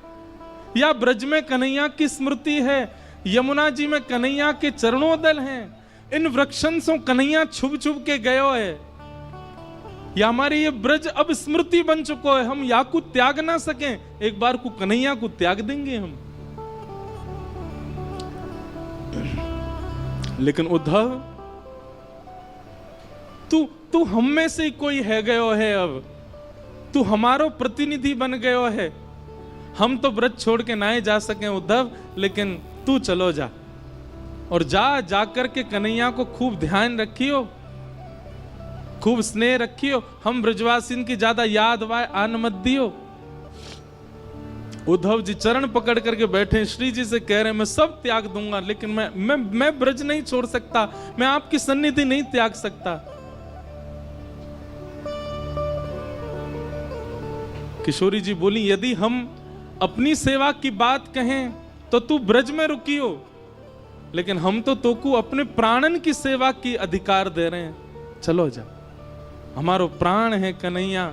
या ब्रज में कन्हैया की स्मृति है, यमुना जी में कन्हैया के चरणोदल हैं। इन वृक्षन से कन्हैया छुप छुप के गयो है। या हमारी ये ब्रज अब स्मृति बन चुको है। हम या को त्याग ना सकें, एक बार को कन्हैया को त्याग देंगे हम। लेकिन उद्धव, तू हम में से कोई है गयो है। अब तू हमारो प्रतिनिधि बन गयो है। हम तो ब्रज छोड़ के ना ही जा सके उद्धव, लेकिन तू चलो जा, और जा कर के कन्हैया को खूब ध्यान रखियो, खूब स्नेह रखियो। हम ब्रजवासिन की ज्यादा याद वाय आन मत दियो। उद्धव जी चरण पकड़ करके बैठे, श्री जी से कह रहे हैं मैं सब त्याग दूंगा, लेकिन मैं ब्रज नहीं छोड़ सकता, मैं आपकी सन्निधि नहीं त्याग सकता। किशोरी जी बोली, यदि हम अपनी सेवा की बात कहें तो तू ब्रज में रुकियो, लेकिन हम तो तोकू अपने प्राणन की सेवा की अधिकार दे रहे हैं। चलो जा, हमारो प्राण है कन्हैया।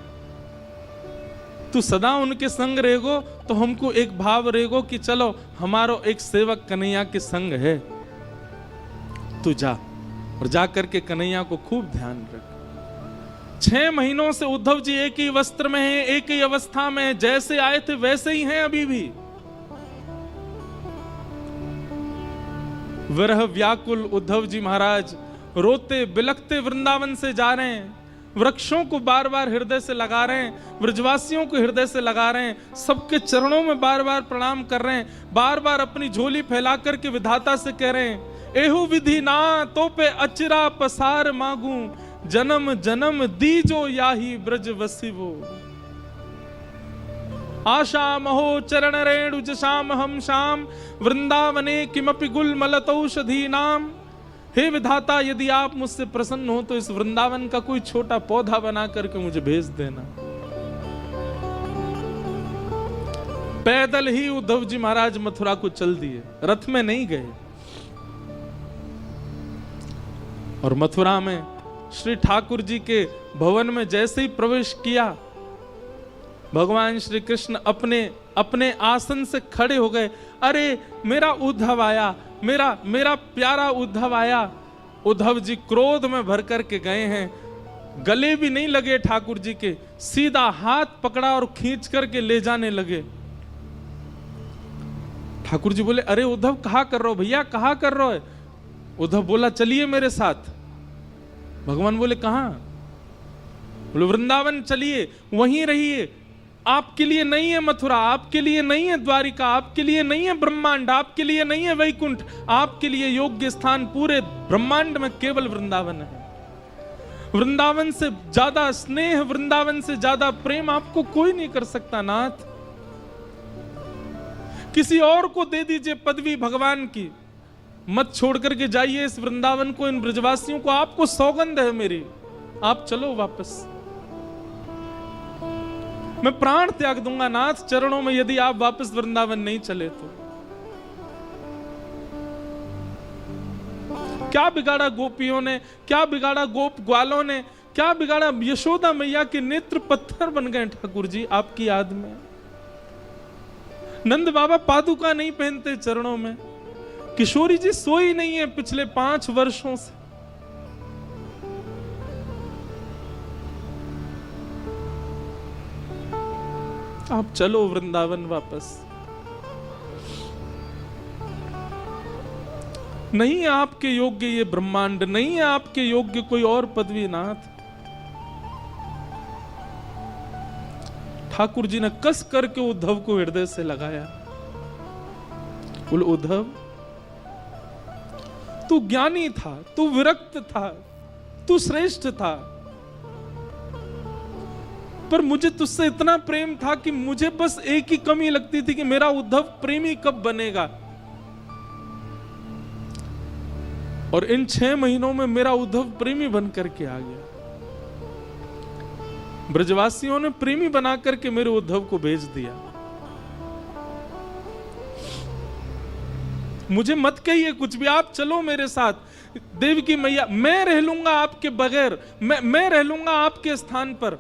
तू सदा उनके संग रहेगो तो हमको एक भाव रहेगो कि चलो हमारो एक सेवक कन्हैया के संग है। तू जा, और जा करके कन्हैया को खूब ध्यान रख। 6 महीनों से उद्धव जी एक ही वस्त्र में हैं, एक ही अवस्था में हैं, जैसे आए थे वैसे ही हैं अभी भी। विरह व्याकुल उद्धव जी महाराज रोते बिलखते वृंदावन से जा रहे हैं। वृक्षों को बार बार हृदय से लगा रहे हैं, ब्रजवासियों को हृदय से लगा रहे हैं, सबके चरणों में बार बार प्रणाम कर रहे हैं, बार बार अपनी झोली फैला करके विधाता से कह रहे हैं, एहु विधि ना तो पे अचिरा पसार मांगू, जन्म जन्म दीजो याही ब्रज वसिवो। आशा महो चरण रेणु जशाम हम शाम, वृंदावने किमपि गुल मलतौषधि नाम। हे विधाता, यदि आप मुझसे प्रसन्न हो तो इस वृंदावन का कोई छोटा पौधा बना करके मुझे भेज देना। पैदल ही उद्धव जी महाराज मथुरा को चल दिए, रथ में नहीं गए। और मथुरा में श्री ठाकुर जी के भवन में जैसे ही प्रवेश किया, भगवान श्री कृष्ण अपने आसन से खड़े हो गए। अरे मेरा उद्धव आया, मेरा प्यारा उद्धव आया। उद्धव जी क्रोध में भर कर के गए हैं, गले भी नहीं लगे ठाकुर जी के, सीधा हाथ पकड़ा और खींच करके ले जाने लगे। ठाकुर जी बोले, अरे उद्धव कहाँ कर रहे हो भैया, कहाँ कर रहे हो? उद्धव बोला, चलिए मेरे साथ। भगवान बोले, कहाँ? बोले, वृंदावन चलिए, वहीं रहिए। आपके लिए नहीं है मथुरा, आपके लिए नहीं है द्वारिका, आपके लिए नहीं है ब्रह्मांड, आपके लिए नहीं है वैकुंठ, आपके लिए योग्य स्थान पूरे ब्रह्मांड में केवल वृंदावन है। वृंदावन से ज्यादा स्नेह, वृंदावन से ज्यादा प्रेम आपको कोई नहीं कर सकता नाथ। किसी और को दे दीजिए पदवी भगवान की, मत छोड़ करके जाइए इस वृंदावन को, इन ब्रजवासियों को। आपको सौगंध है मेरी, आप चलो वापस। मैं प्राण त्याग दूंगा नाथ चरणों में यदि आप वापस वृंदावन नहीं चले तो। क्या बिगाड़ा गोपियों ने, क्या बिगाड़ा गोप ग्वालों ने, क्या बिगाड़ा? यशोदा मैया के नेत्र पत्थर बन गए ठाकुर जी आपकी याद में। नंद बाबा पादुका नहीं पहनते चरणों में। किशोरी जी सोई नहीं है पिछले 5 वर्षों से। आप चलो वृंदावन वापस। नहीं है आपके योग्य ये ब्रह्मांड, नहीं है आपके योग्य कोई और पदवी नाथ। ठाकुर जी ने कस करके उद्धव को हृदय से लगाया। बोले उद्धव, तू ज्ञानी था, तू विरक्त था, तू श्रेष्ठ था, पर मुझे तुझसे इतना प्रेम था कि मुझे बस एक ही कमी लगती थी कि मेरा उद्धव प्रेमी कब बनेगा। और इन 6 महीनों में मेरा उद्धव प्रेमी बन करके आ गया। ब्रजवासियों ने प्रेमी बना करके मेरे उद्धव को भेज दिया। मुझे मत कहिए कुछ भी, आप चलो मेरे साथ। देवकी मैया, मैं रह लूंगा आपके बगैर, मैं रह लूंगा आपके स्थान पर।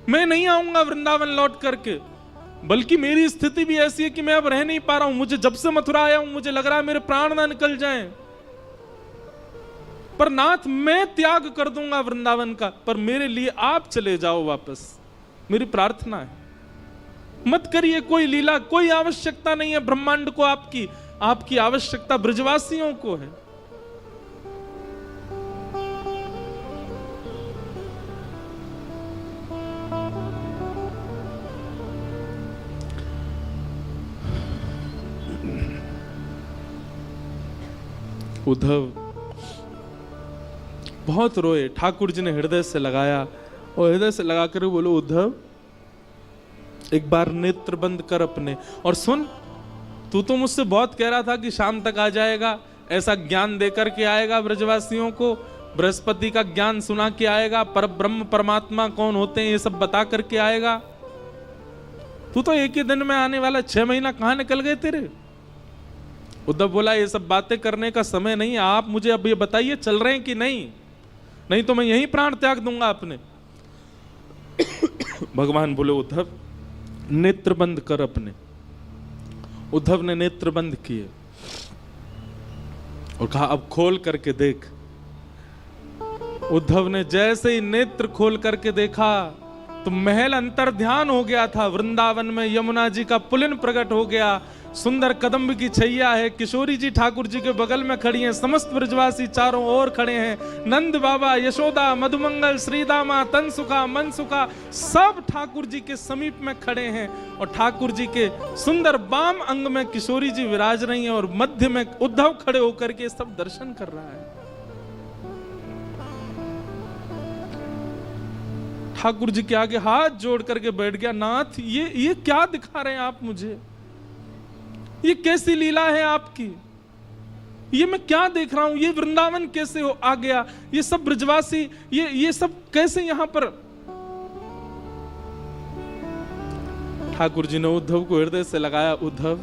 मैं नहीं आऊंगा वृंदावन लौट करके, बल्कि मेरी स्थिति भी ऐसी है कि मैं अब रह नहीं पा रहा हूं। मुझे जब से मथुरा आया हूं मुझे लग रहा है मेरे प्राण ना निकल जाएं। पर नाथ, मैं त्याग कर दूंगा वृंदावन का, पर मेरे लिए आप चले जाओ वापस, मेरी प्रार्थना है। मत करिए कोई लीला, कोई आवश्यकता नहीं है ब्रह्मांड को आपकी। आपकी आवश्यकता ब्रजवासियों को है। उद्धव बहुत रोए। ठाकुर जी ने हृदय से लगाया और हृदय से लगाकर बोलो उद्धव, एक बार नेत्र बंद कर अपने और सुन। तू तो मुझसे बहुत कह रहा था कि शाम तक आ जाएगा, ऐसा ज्ञान देकर के आएगा ब्रजवासियों को, बृहस्पति का ज्ञान सुना के आएगा, पर ब्रह्म परमात्मा कौन होते हैं ये सब बता करके आएगा। तू तो एक ही दिन में आने वाला, 6 महीना कहां निकल गए तेरे? उद्धव बोला ये सब बातें करने का समय नहीं है, आप मुझे अब ये बताइए चल रहे हैं कि नहीं, नहीं तो मैं यहीं प्राण त्याग दूंगा अपने। भगवान बोले उद्धव नेत्र बंद कर अपने। उद्धव ने नेत्र बंद किए और कहा अब खोल करके देख। उद्धव ने जैसे ही नेत्र खोल करके देखा तो महल अंतर ध्यान हो गया था। वृंदावन में यमुना जी का पुलिन प्रकट हो गया, सुंदर कदम्ब की छैया है, किशोरी जी ठाकुर जी के बगल में खड़ी हैं, समस्त ब्रजवासी चारों ओर खड़े हैं, नंद बाबा, यशोदा, मधुमंगल, श्रीदामा, तनसुखा, मनसुखा सब ठाकुर जी के समीप में खड़े हैं। और ठाकुर जी के सुंदर बाम अंग में किशोरी जी विराज रही हैं और मध्य में उद्धव खड़े होकर के सब दर्शन कर रहा है। ठाकुर जी के आगे हाथ जोड़ करके बैठ गया। नाथ, ये क्या दिखा रहे हैं आप मुझे? ये कैसी लीला है आपकी? ये मैं क्या देख रहा हूं? ये वृंदावन कैसे आ गया? ये सब ब्रजवासी, ये सब कैसे यहां पर? ठाकुर जी ने उद्धव को हृदय से लगाया। उद्धव,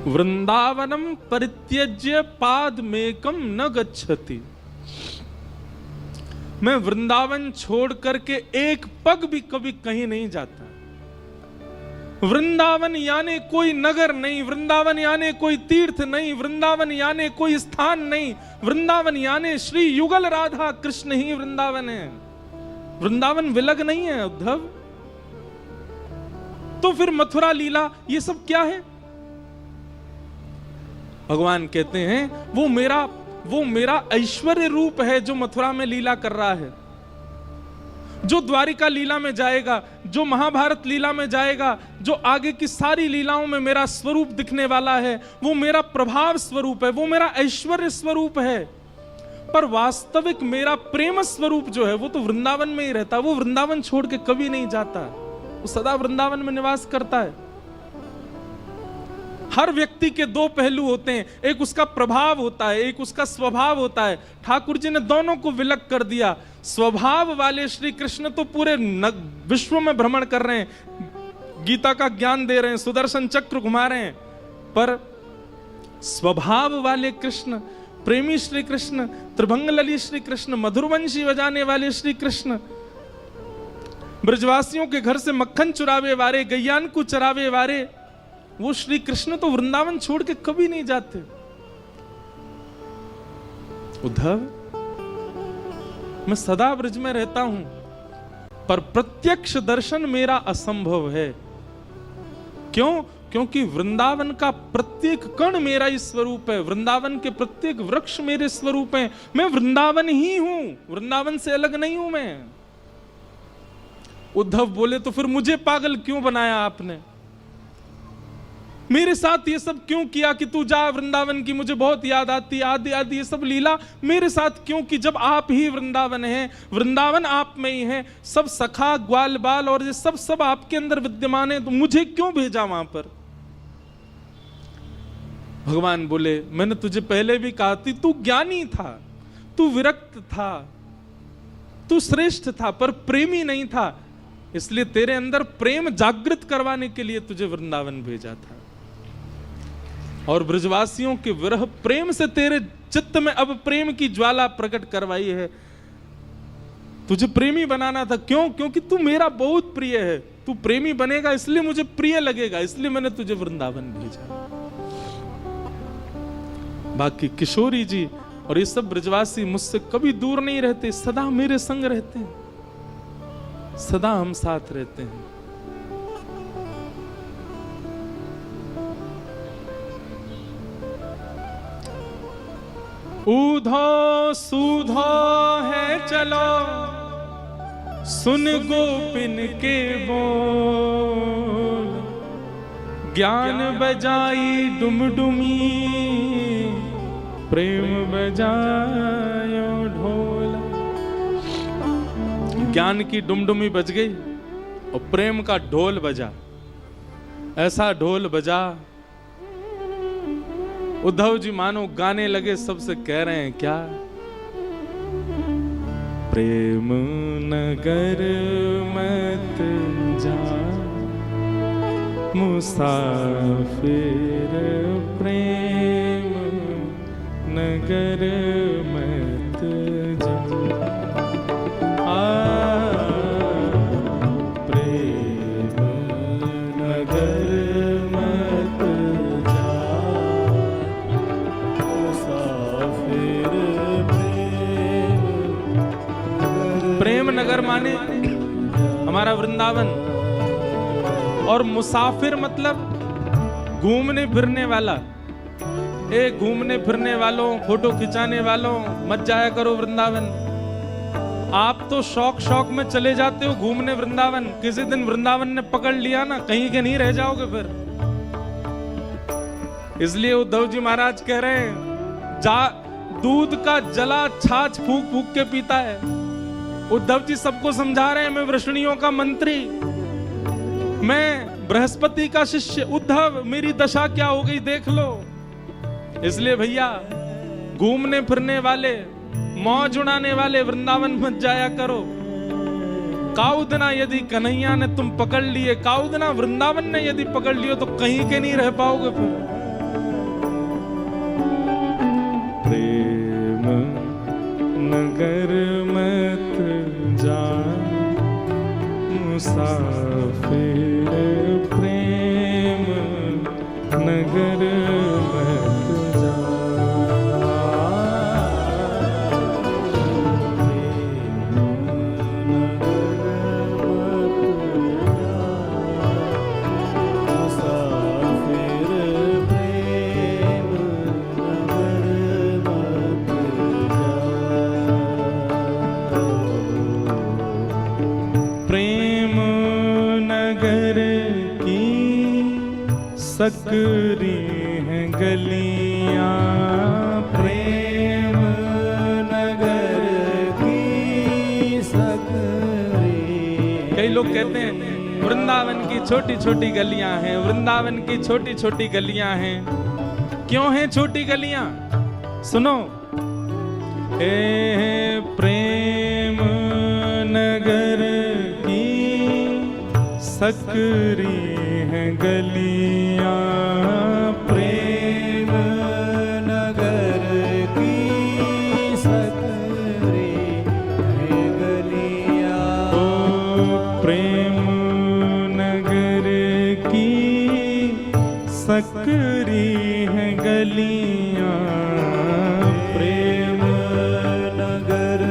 वृंदावनम परित्यज्य पादमेकम न गच्छति। मैं वृंदावन छोड़ करके एक पग भी कभी कहीं नहीं जाता। वृंदावन यानी कोई नगर नहीं, वृंदावन यानी कोई तीर्थ नहीं, वृंदावन यानी कोई स्थान नहीं, वृंदावन यानी श्री युगल राधा कृष्ण ही वृंदावन है। वृंदावन विलग नहीं है उद्धव। तो फिर मथुरा लीला ये सब क्या है? भगवान कहते हैं वो मेरा ऐश्वर्य रूप है जो मथुरा में लीला कर रहा है। जो द्वारिका लीला में जाएगा, जो महाभारत लीला में जाएगा, जो आगे की सारी लीलाओं में मेरा स्वरूप दिखने वाला है, वो मेरा प्रभाव स्वरूप है, वो मेरा ऐश्वर्य स्वरूप है। पर वास्तविक मेरा प्रेम स्वरूप जो है वो तो वृंदावन में ही रहता है। वो वृंदावन छोड़ के कभी नहीं जाता, वो सदा वृंदावन में निवास करता है। हर व्यक्ति के दो पहलू होते हैं, एक उसका प्रभाव होता है, एक उसका स्वभाव होता है। ठाकुर जी ने दोनों को विलग कर दिया। स्वभाव वाले श्री कृष्ण तो पूरे विश्व में भ्रमण कर रहे हैं, गीता का ज्ञान दे रहे हैं, सुदर्शन चक्र घुमा रहे हैं। पर स्वभाव वाले कृष्ण, प्रेमी श्री कृष्ण, त्रिभंगलली श्री कृष्ण, मधुरवंशी बजाने वाले श्री कृष्ण, ब्रजवासियों के घर से मक्खन चुरावे वाले, गैयान को चरावे वाले, वो श्री कृष्ण तो वृंदावन छोड़ के कभी नहीं जाते। उद्धव, मैं सदा ब्रज में रहता हूं, पर प्रत्यक्ष दर्शन मेरा असंभव है। क्यों? क्योंकि वृंदावन का प्रत्येक कण मेरा ही स्वरूप है, वृंदावन के प्रत्येक वृक्ष मेरे स्वरूप हैं। मैं वृंदावन ही हूं, वृंदावन से अलग नहीं हूं मैं। उद्धव बोले, तो फिर मुझे पागल क्यों बनाया आपने? मेरे साथ ये सब क्यों किया कि तू जा वृंदावन की मुझे बहुत याद आती, आदि आदि ये सब लीला मेरे साथ क्यों की? जब आप ही वृंदावन हैं, वृंदावन आप में ही है, सब सखा ग्वाल बाल और ये सब आपके अंदर विद्यमान है, तो मुझे क्यों भेजा वहां पर? भगवान बोले, मैंने तुझे पहले भी कहा थी, तू ज्ञानी था, तू विरक्त था, तू श्रेष्ठ था, पर प्रेमी नहीं था। इसलिए तेरे अंदर प्रेम जागृत करवाने के लिए तुझे वृंदावन भेजा था। और ब्रजवासियों के विरह प्रेम से तेरे चित्त में अब प्रेम की ज्वाला प्रकट करवाई है। तुझे प्रेमी बनाना था। क्यों? क्योंकि तू मेरा बहुत प्रिय है। तू प्रेमी बनेगा इसलिए मुझे प्रिय लगेगा, इसलिए मैंने तुझे वृंदावन भेजा। बाकी किशोरी जी और ये सब ब्रजवासी मुझसे कभी दूर नहीं रहते, सदा मेरे संग रहते हैं, सदा हम साथ रहते हैं। ऊधो सूधो है चलो, सुन गोपिन के बोल, ज्ञान बजाई डुमडुमी, प्रेम बजायो ढोल। ज्ञान की डुमडुमी बज गई और प्रेम का ढोल बजा। ऐसा ढोल बजा, उद्धव जी मानो गाने लगे, सबसे कह रहे हैं क्या? प्रेम नगर मत जा मुसाफिर, प्रेम नगर मत जा। प्रेम नगर मत जा मुसाफिर, प्रेम नगर माने हमारा वृंदावन, और मुसाफिर मतलब घूमने फिरने वाला। घूमने फिरने वालों, फोटो खिंचाने वालों, मत जाया करो वृंदावन। आप तो शौक में चले जाते हो घूमने वृंदावन, किसी दिन वृंदावन ने पकड़ लिया ना, कहीं के नहीं रह जाओगे फिर। इसलिए उद्धव जी महाराज कह रहे हैं, दूध का जला छाछ फूक फूक के पीता है। उद्धव जी सबको समझा रहे हैं, मैं वृष्णियों का मंत्री, मैं बृहस्पति का शिष्य। उद्धव, मेरी दशा क्या हो गई देख लो। इसलिए भैया, घूमने फिरने वाले, मौज उड़ाने वाले वृंदावन मत जाया करो। काउदना यदि कन्हैया ने तुम पकड़ लिए, काउदना वृंदावन ने यदि पकड़ लियो, तो कहीं के नहीं रह पाओगे फिर। प्रेम नगर मत जा मुसाफिर, प्रेम नगर मत जा। सकरी हैं गलियां, प्रेम लोग कहते हैं वृंदावन की छोटी छोटी गलियां हैं, वृंदावन की छोटी छोटी गलियां हैं। क्यों हैं छोटी गलियां? सुनो, प्रेम नगर की सकरी है गलियां, प्रेम नगर की सकरी है गलियां। ओ प्रेम नगर की सकरी है गलियां, प्रेम नगर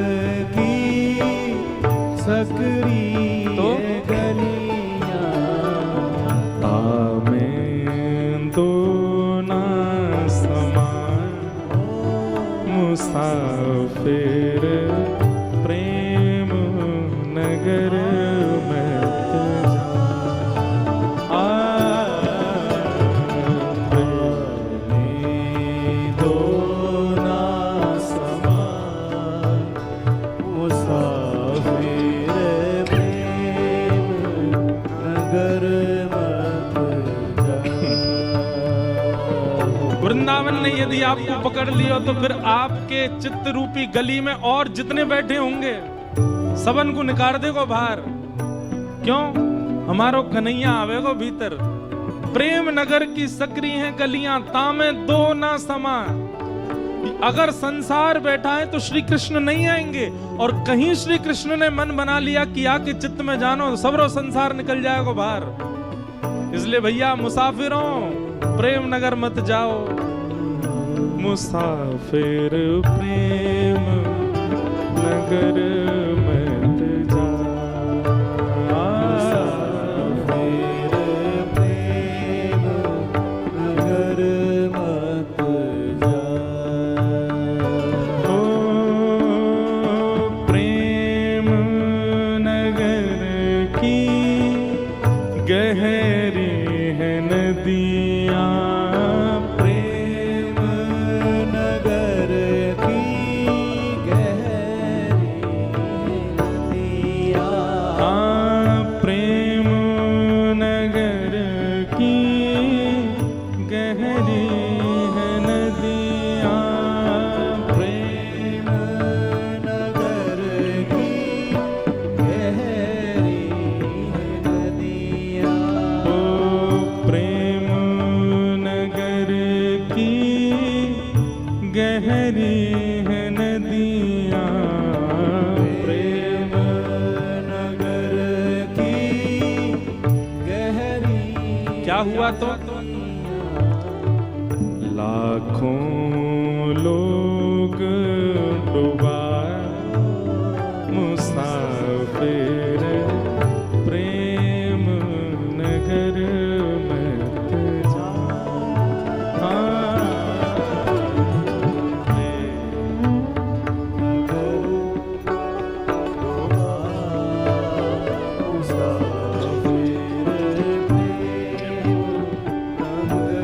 की सकरी तो है गलियां। तामें दो ना समान मुसाफिर प्रेम नगर में दो ना समान मुसाफिर प्रेम नगर मत जा। वृंदावन ने यदि आपको पकड़ लिया तो फिर आपके चित्त रूपी गली में और जितने बैठे होंगे सबन को निकाल देगो बाहर। क्यों? हमारो कन्हैया आवेगो भीतर। प्रेम नगर की सकरी हैं गलियां, तामे दो ना समा। अगर संसार बैठा है तो श्री कृष्ण नहीं आएंगे, और कहीं श्री कृष्ण ने मन बना लिया कि आके चित्त में जानो, सबरो संसार निकल जाएगा बाहर। इसलिए भैया मुसाफिरों, प्रेम नगर मत जाओ। मुसाफिर प्रेम नगर मत जाओ। मुसाफिर प्रेम नगर मत जा। ओ प्रेम नगर की गहरी है नदियाँ, प्रेम नगर की गहरी नदियाँ। प्रेम नगर की गहरी है नदियाँ, प्रेम नगर की गहरी नदियाँ। ओ प्रेम नगर की गहरी है नदियाँ, प्रेम नगर की गहरी। क्या हुआ तो? लाखों लोग डूबा मुसाफिर प्रेम नगर मत जा।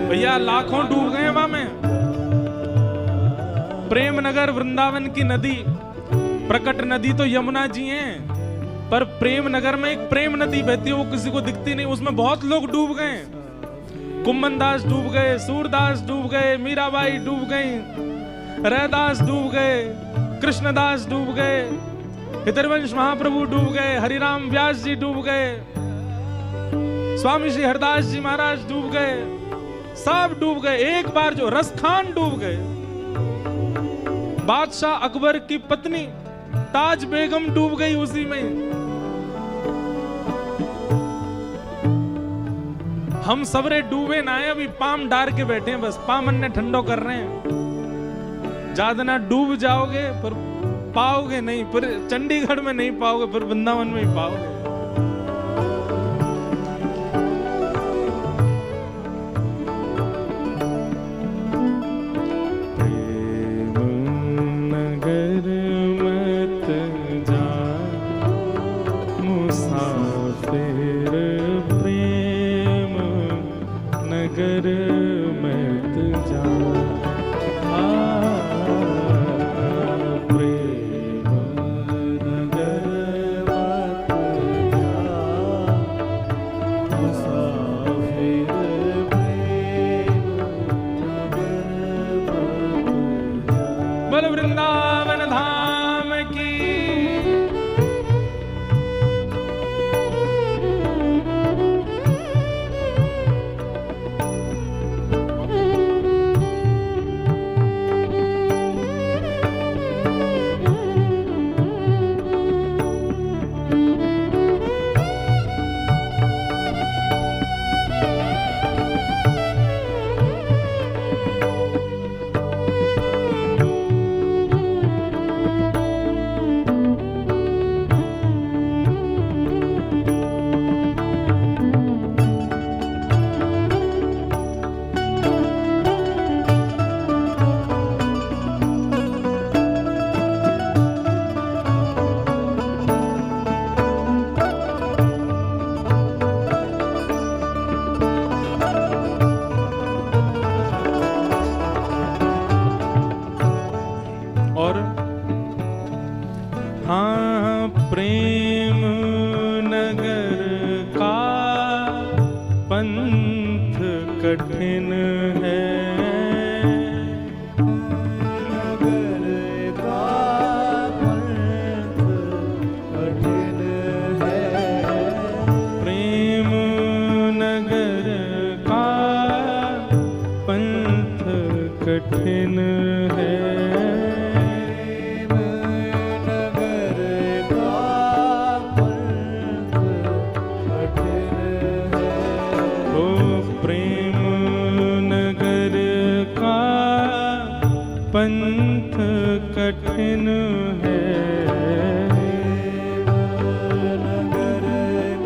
भैया लाखों डूब गए वहां में। प्रेम नगर वृंदावन की नदी, प्रकट नदी तो यमुना जी हैं, पर प्रेम नगर में एक प्रेम नदी बहती है, वो किसी को दिखती नहीं। उसमें बहुत लोग डूब गए। कुम्मन दास डूब गए, सूरदास डूब गए, मीराबाई डूब गई, रैदास डूब गए, कृष्णदास डूब गए, हितरवंश महाप्रभु डूब गए, हरिराम व्यास जी डूब गए, स्वामी श्री हरदास जी महाराज डूब गए, सब डूब गए। एक बार जो रसखान डूब गए। बादशाह अकबर की पत्नी ताज बेगम डूब गई उसी में। हम सबरे डूबे ना है, अभी पाम डार के बैठे हैं, बस पामन ने ठंडो कर रहे हैं। ज्यादा ना डूब जाओगे पर पाओगे नहीं, फिर चंडीगढ़ में नहीं पाओगे, फिर वृंदावन में ही पाओगे। नगर मत जा, प्रेम नगर मत बोल वृंदावन धाम की। और हाँ प्रेम नगर का पंथ कठिन है, नगर का पंथ कठिन है। प्रेम नगर का पंथ कठिन है। पंथ कठिन है। नगर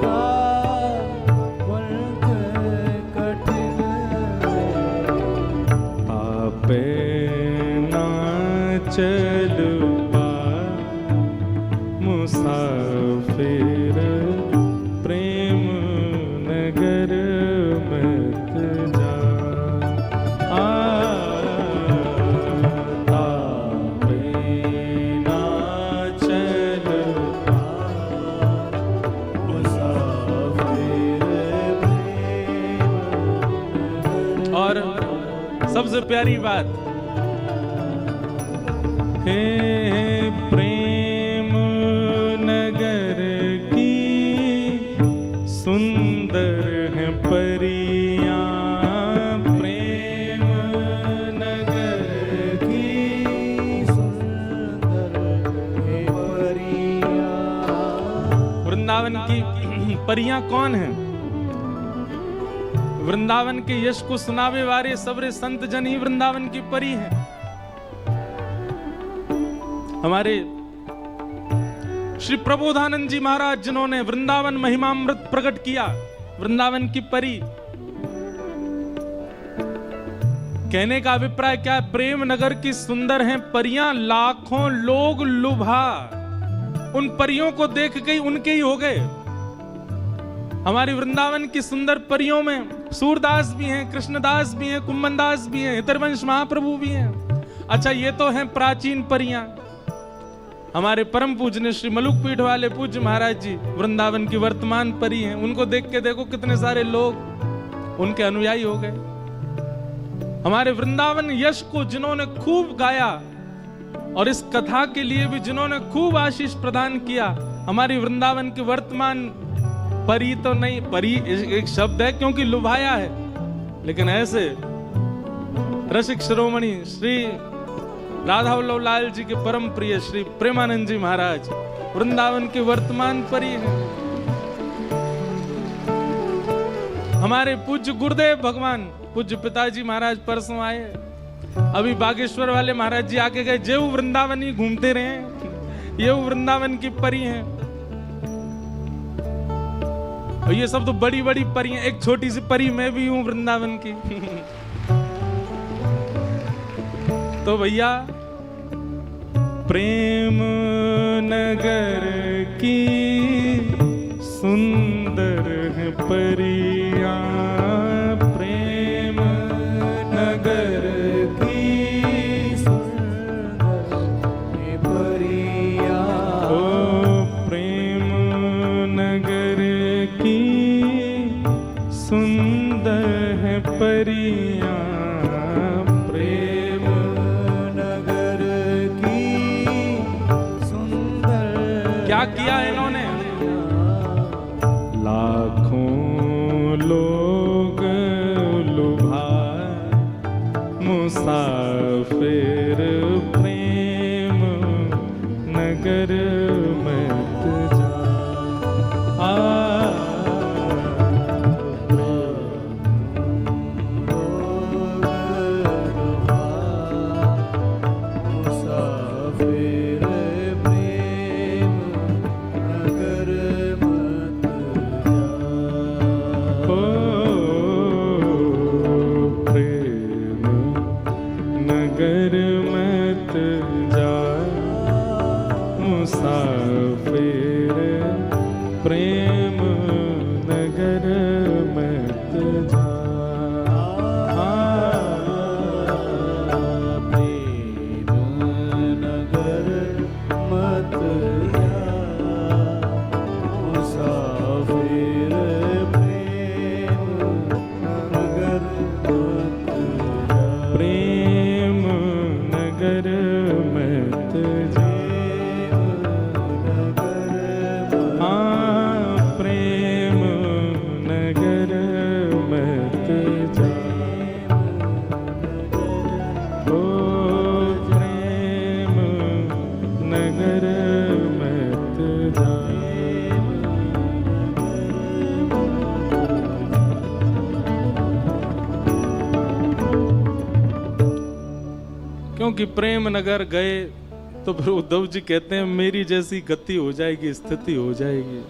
का पंथ कठिन है। आपे ना चल पा मुसाफिर, प्रेम नगर मत जा। और सबसे प्यारी बात, हे प्रेम नगर की सुंदर है परियां, प्रेम नगर की सुंदर है परियां। वृंदावन की परियां कौन है? वृंदावन के यश को सुनावे वाले सबरे संत जन ही वृंदावन की परी हैं। हमारे श्री प्रबोधानंद जी महाराज जिन्होंने वृंदावन महिमामृत प्रकट किया, वृंदावन की परी। कहने का अभिप्राय क्या है? प्रेम नगर की सुंदर हैं परियां, लाखों लोग लुभा उन परियों को देख के उनके ही हो गए। हमारी वृंदावन की सुंदर परियों में सूरदास भी हैं, कृष्णदास भी हैं, कुम्मनदास भी हैं, हितरवंश महाप्रभु भी हैं। अच्छा, ये तो हैं प्राचीन परियां। हमारे परम पूजनीय श्री मलुक पीठ वाले पूज्य महाराज जी वृंदावन की वर्तमान परी हैं। उनको देख के देखो कितने सारे लोग उनके अनुयायी हो गए। हमारे वृंदावन यश को जिन्होंने खूब गाया और इस कथा के लिए भी जिन्होंने खूब आशीष प्रदान किया, हमारी वृंदावन की वर्तमान परी तो नहीं, परी एक शब्द है क्योंकि लुभाया है, लेकिन ऐसे रसिक शिरोमणि श्री राधा वल्लभ लाल जी के परम प्रिय श्री प्रेमानंद जी महाराज वृंदावन की वर्तमान परी है। हमारे पूज्य गुरुदेव भगवान पूज्य पिताजी महाराज परसों आए, अभी बागेश्वर वाले महाराज जी आके गए, जे वृंदावन ही घूमते रहे, ये वृंदावन की परी हैं। और ये सब तो बड़ी बड़ी परी हैं, एक छोटी सी परी मैं भी हूं वृंदावन की। तो भैया प्रेम नगर की सुंदर है परियां, प्रेम नगर की सुंदर है परियां। ओ प्रेम नगर की सुंदर है परियां, प्रेम नगर क्या किया इन्होंने? लाखों लोग लुभाए मुसाफिर प्रेम नगर मत जा। मुसाफिर प्रेम नगर मत जा। ओ प्रेम नगर मत जा, मुसाफिर प्रेम नगर मत जा। प्रेम नगर मत जा। मुसाफिर प्रेम नगर मत जा। प्रेम नगर मत जा। प्रेम नगर मत जा। ओ प्रेम नगर मत जा। क्योंकि प्रेम नगर गए तो फिर उद्धव जी कहते हैं मेरी जैसी गति हो जाएगी, स्थिति हो जाएगी।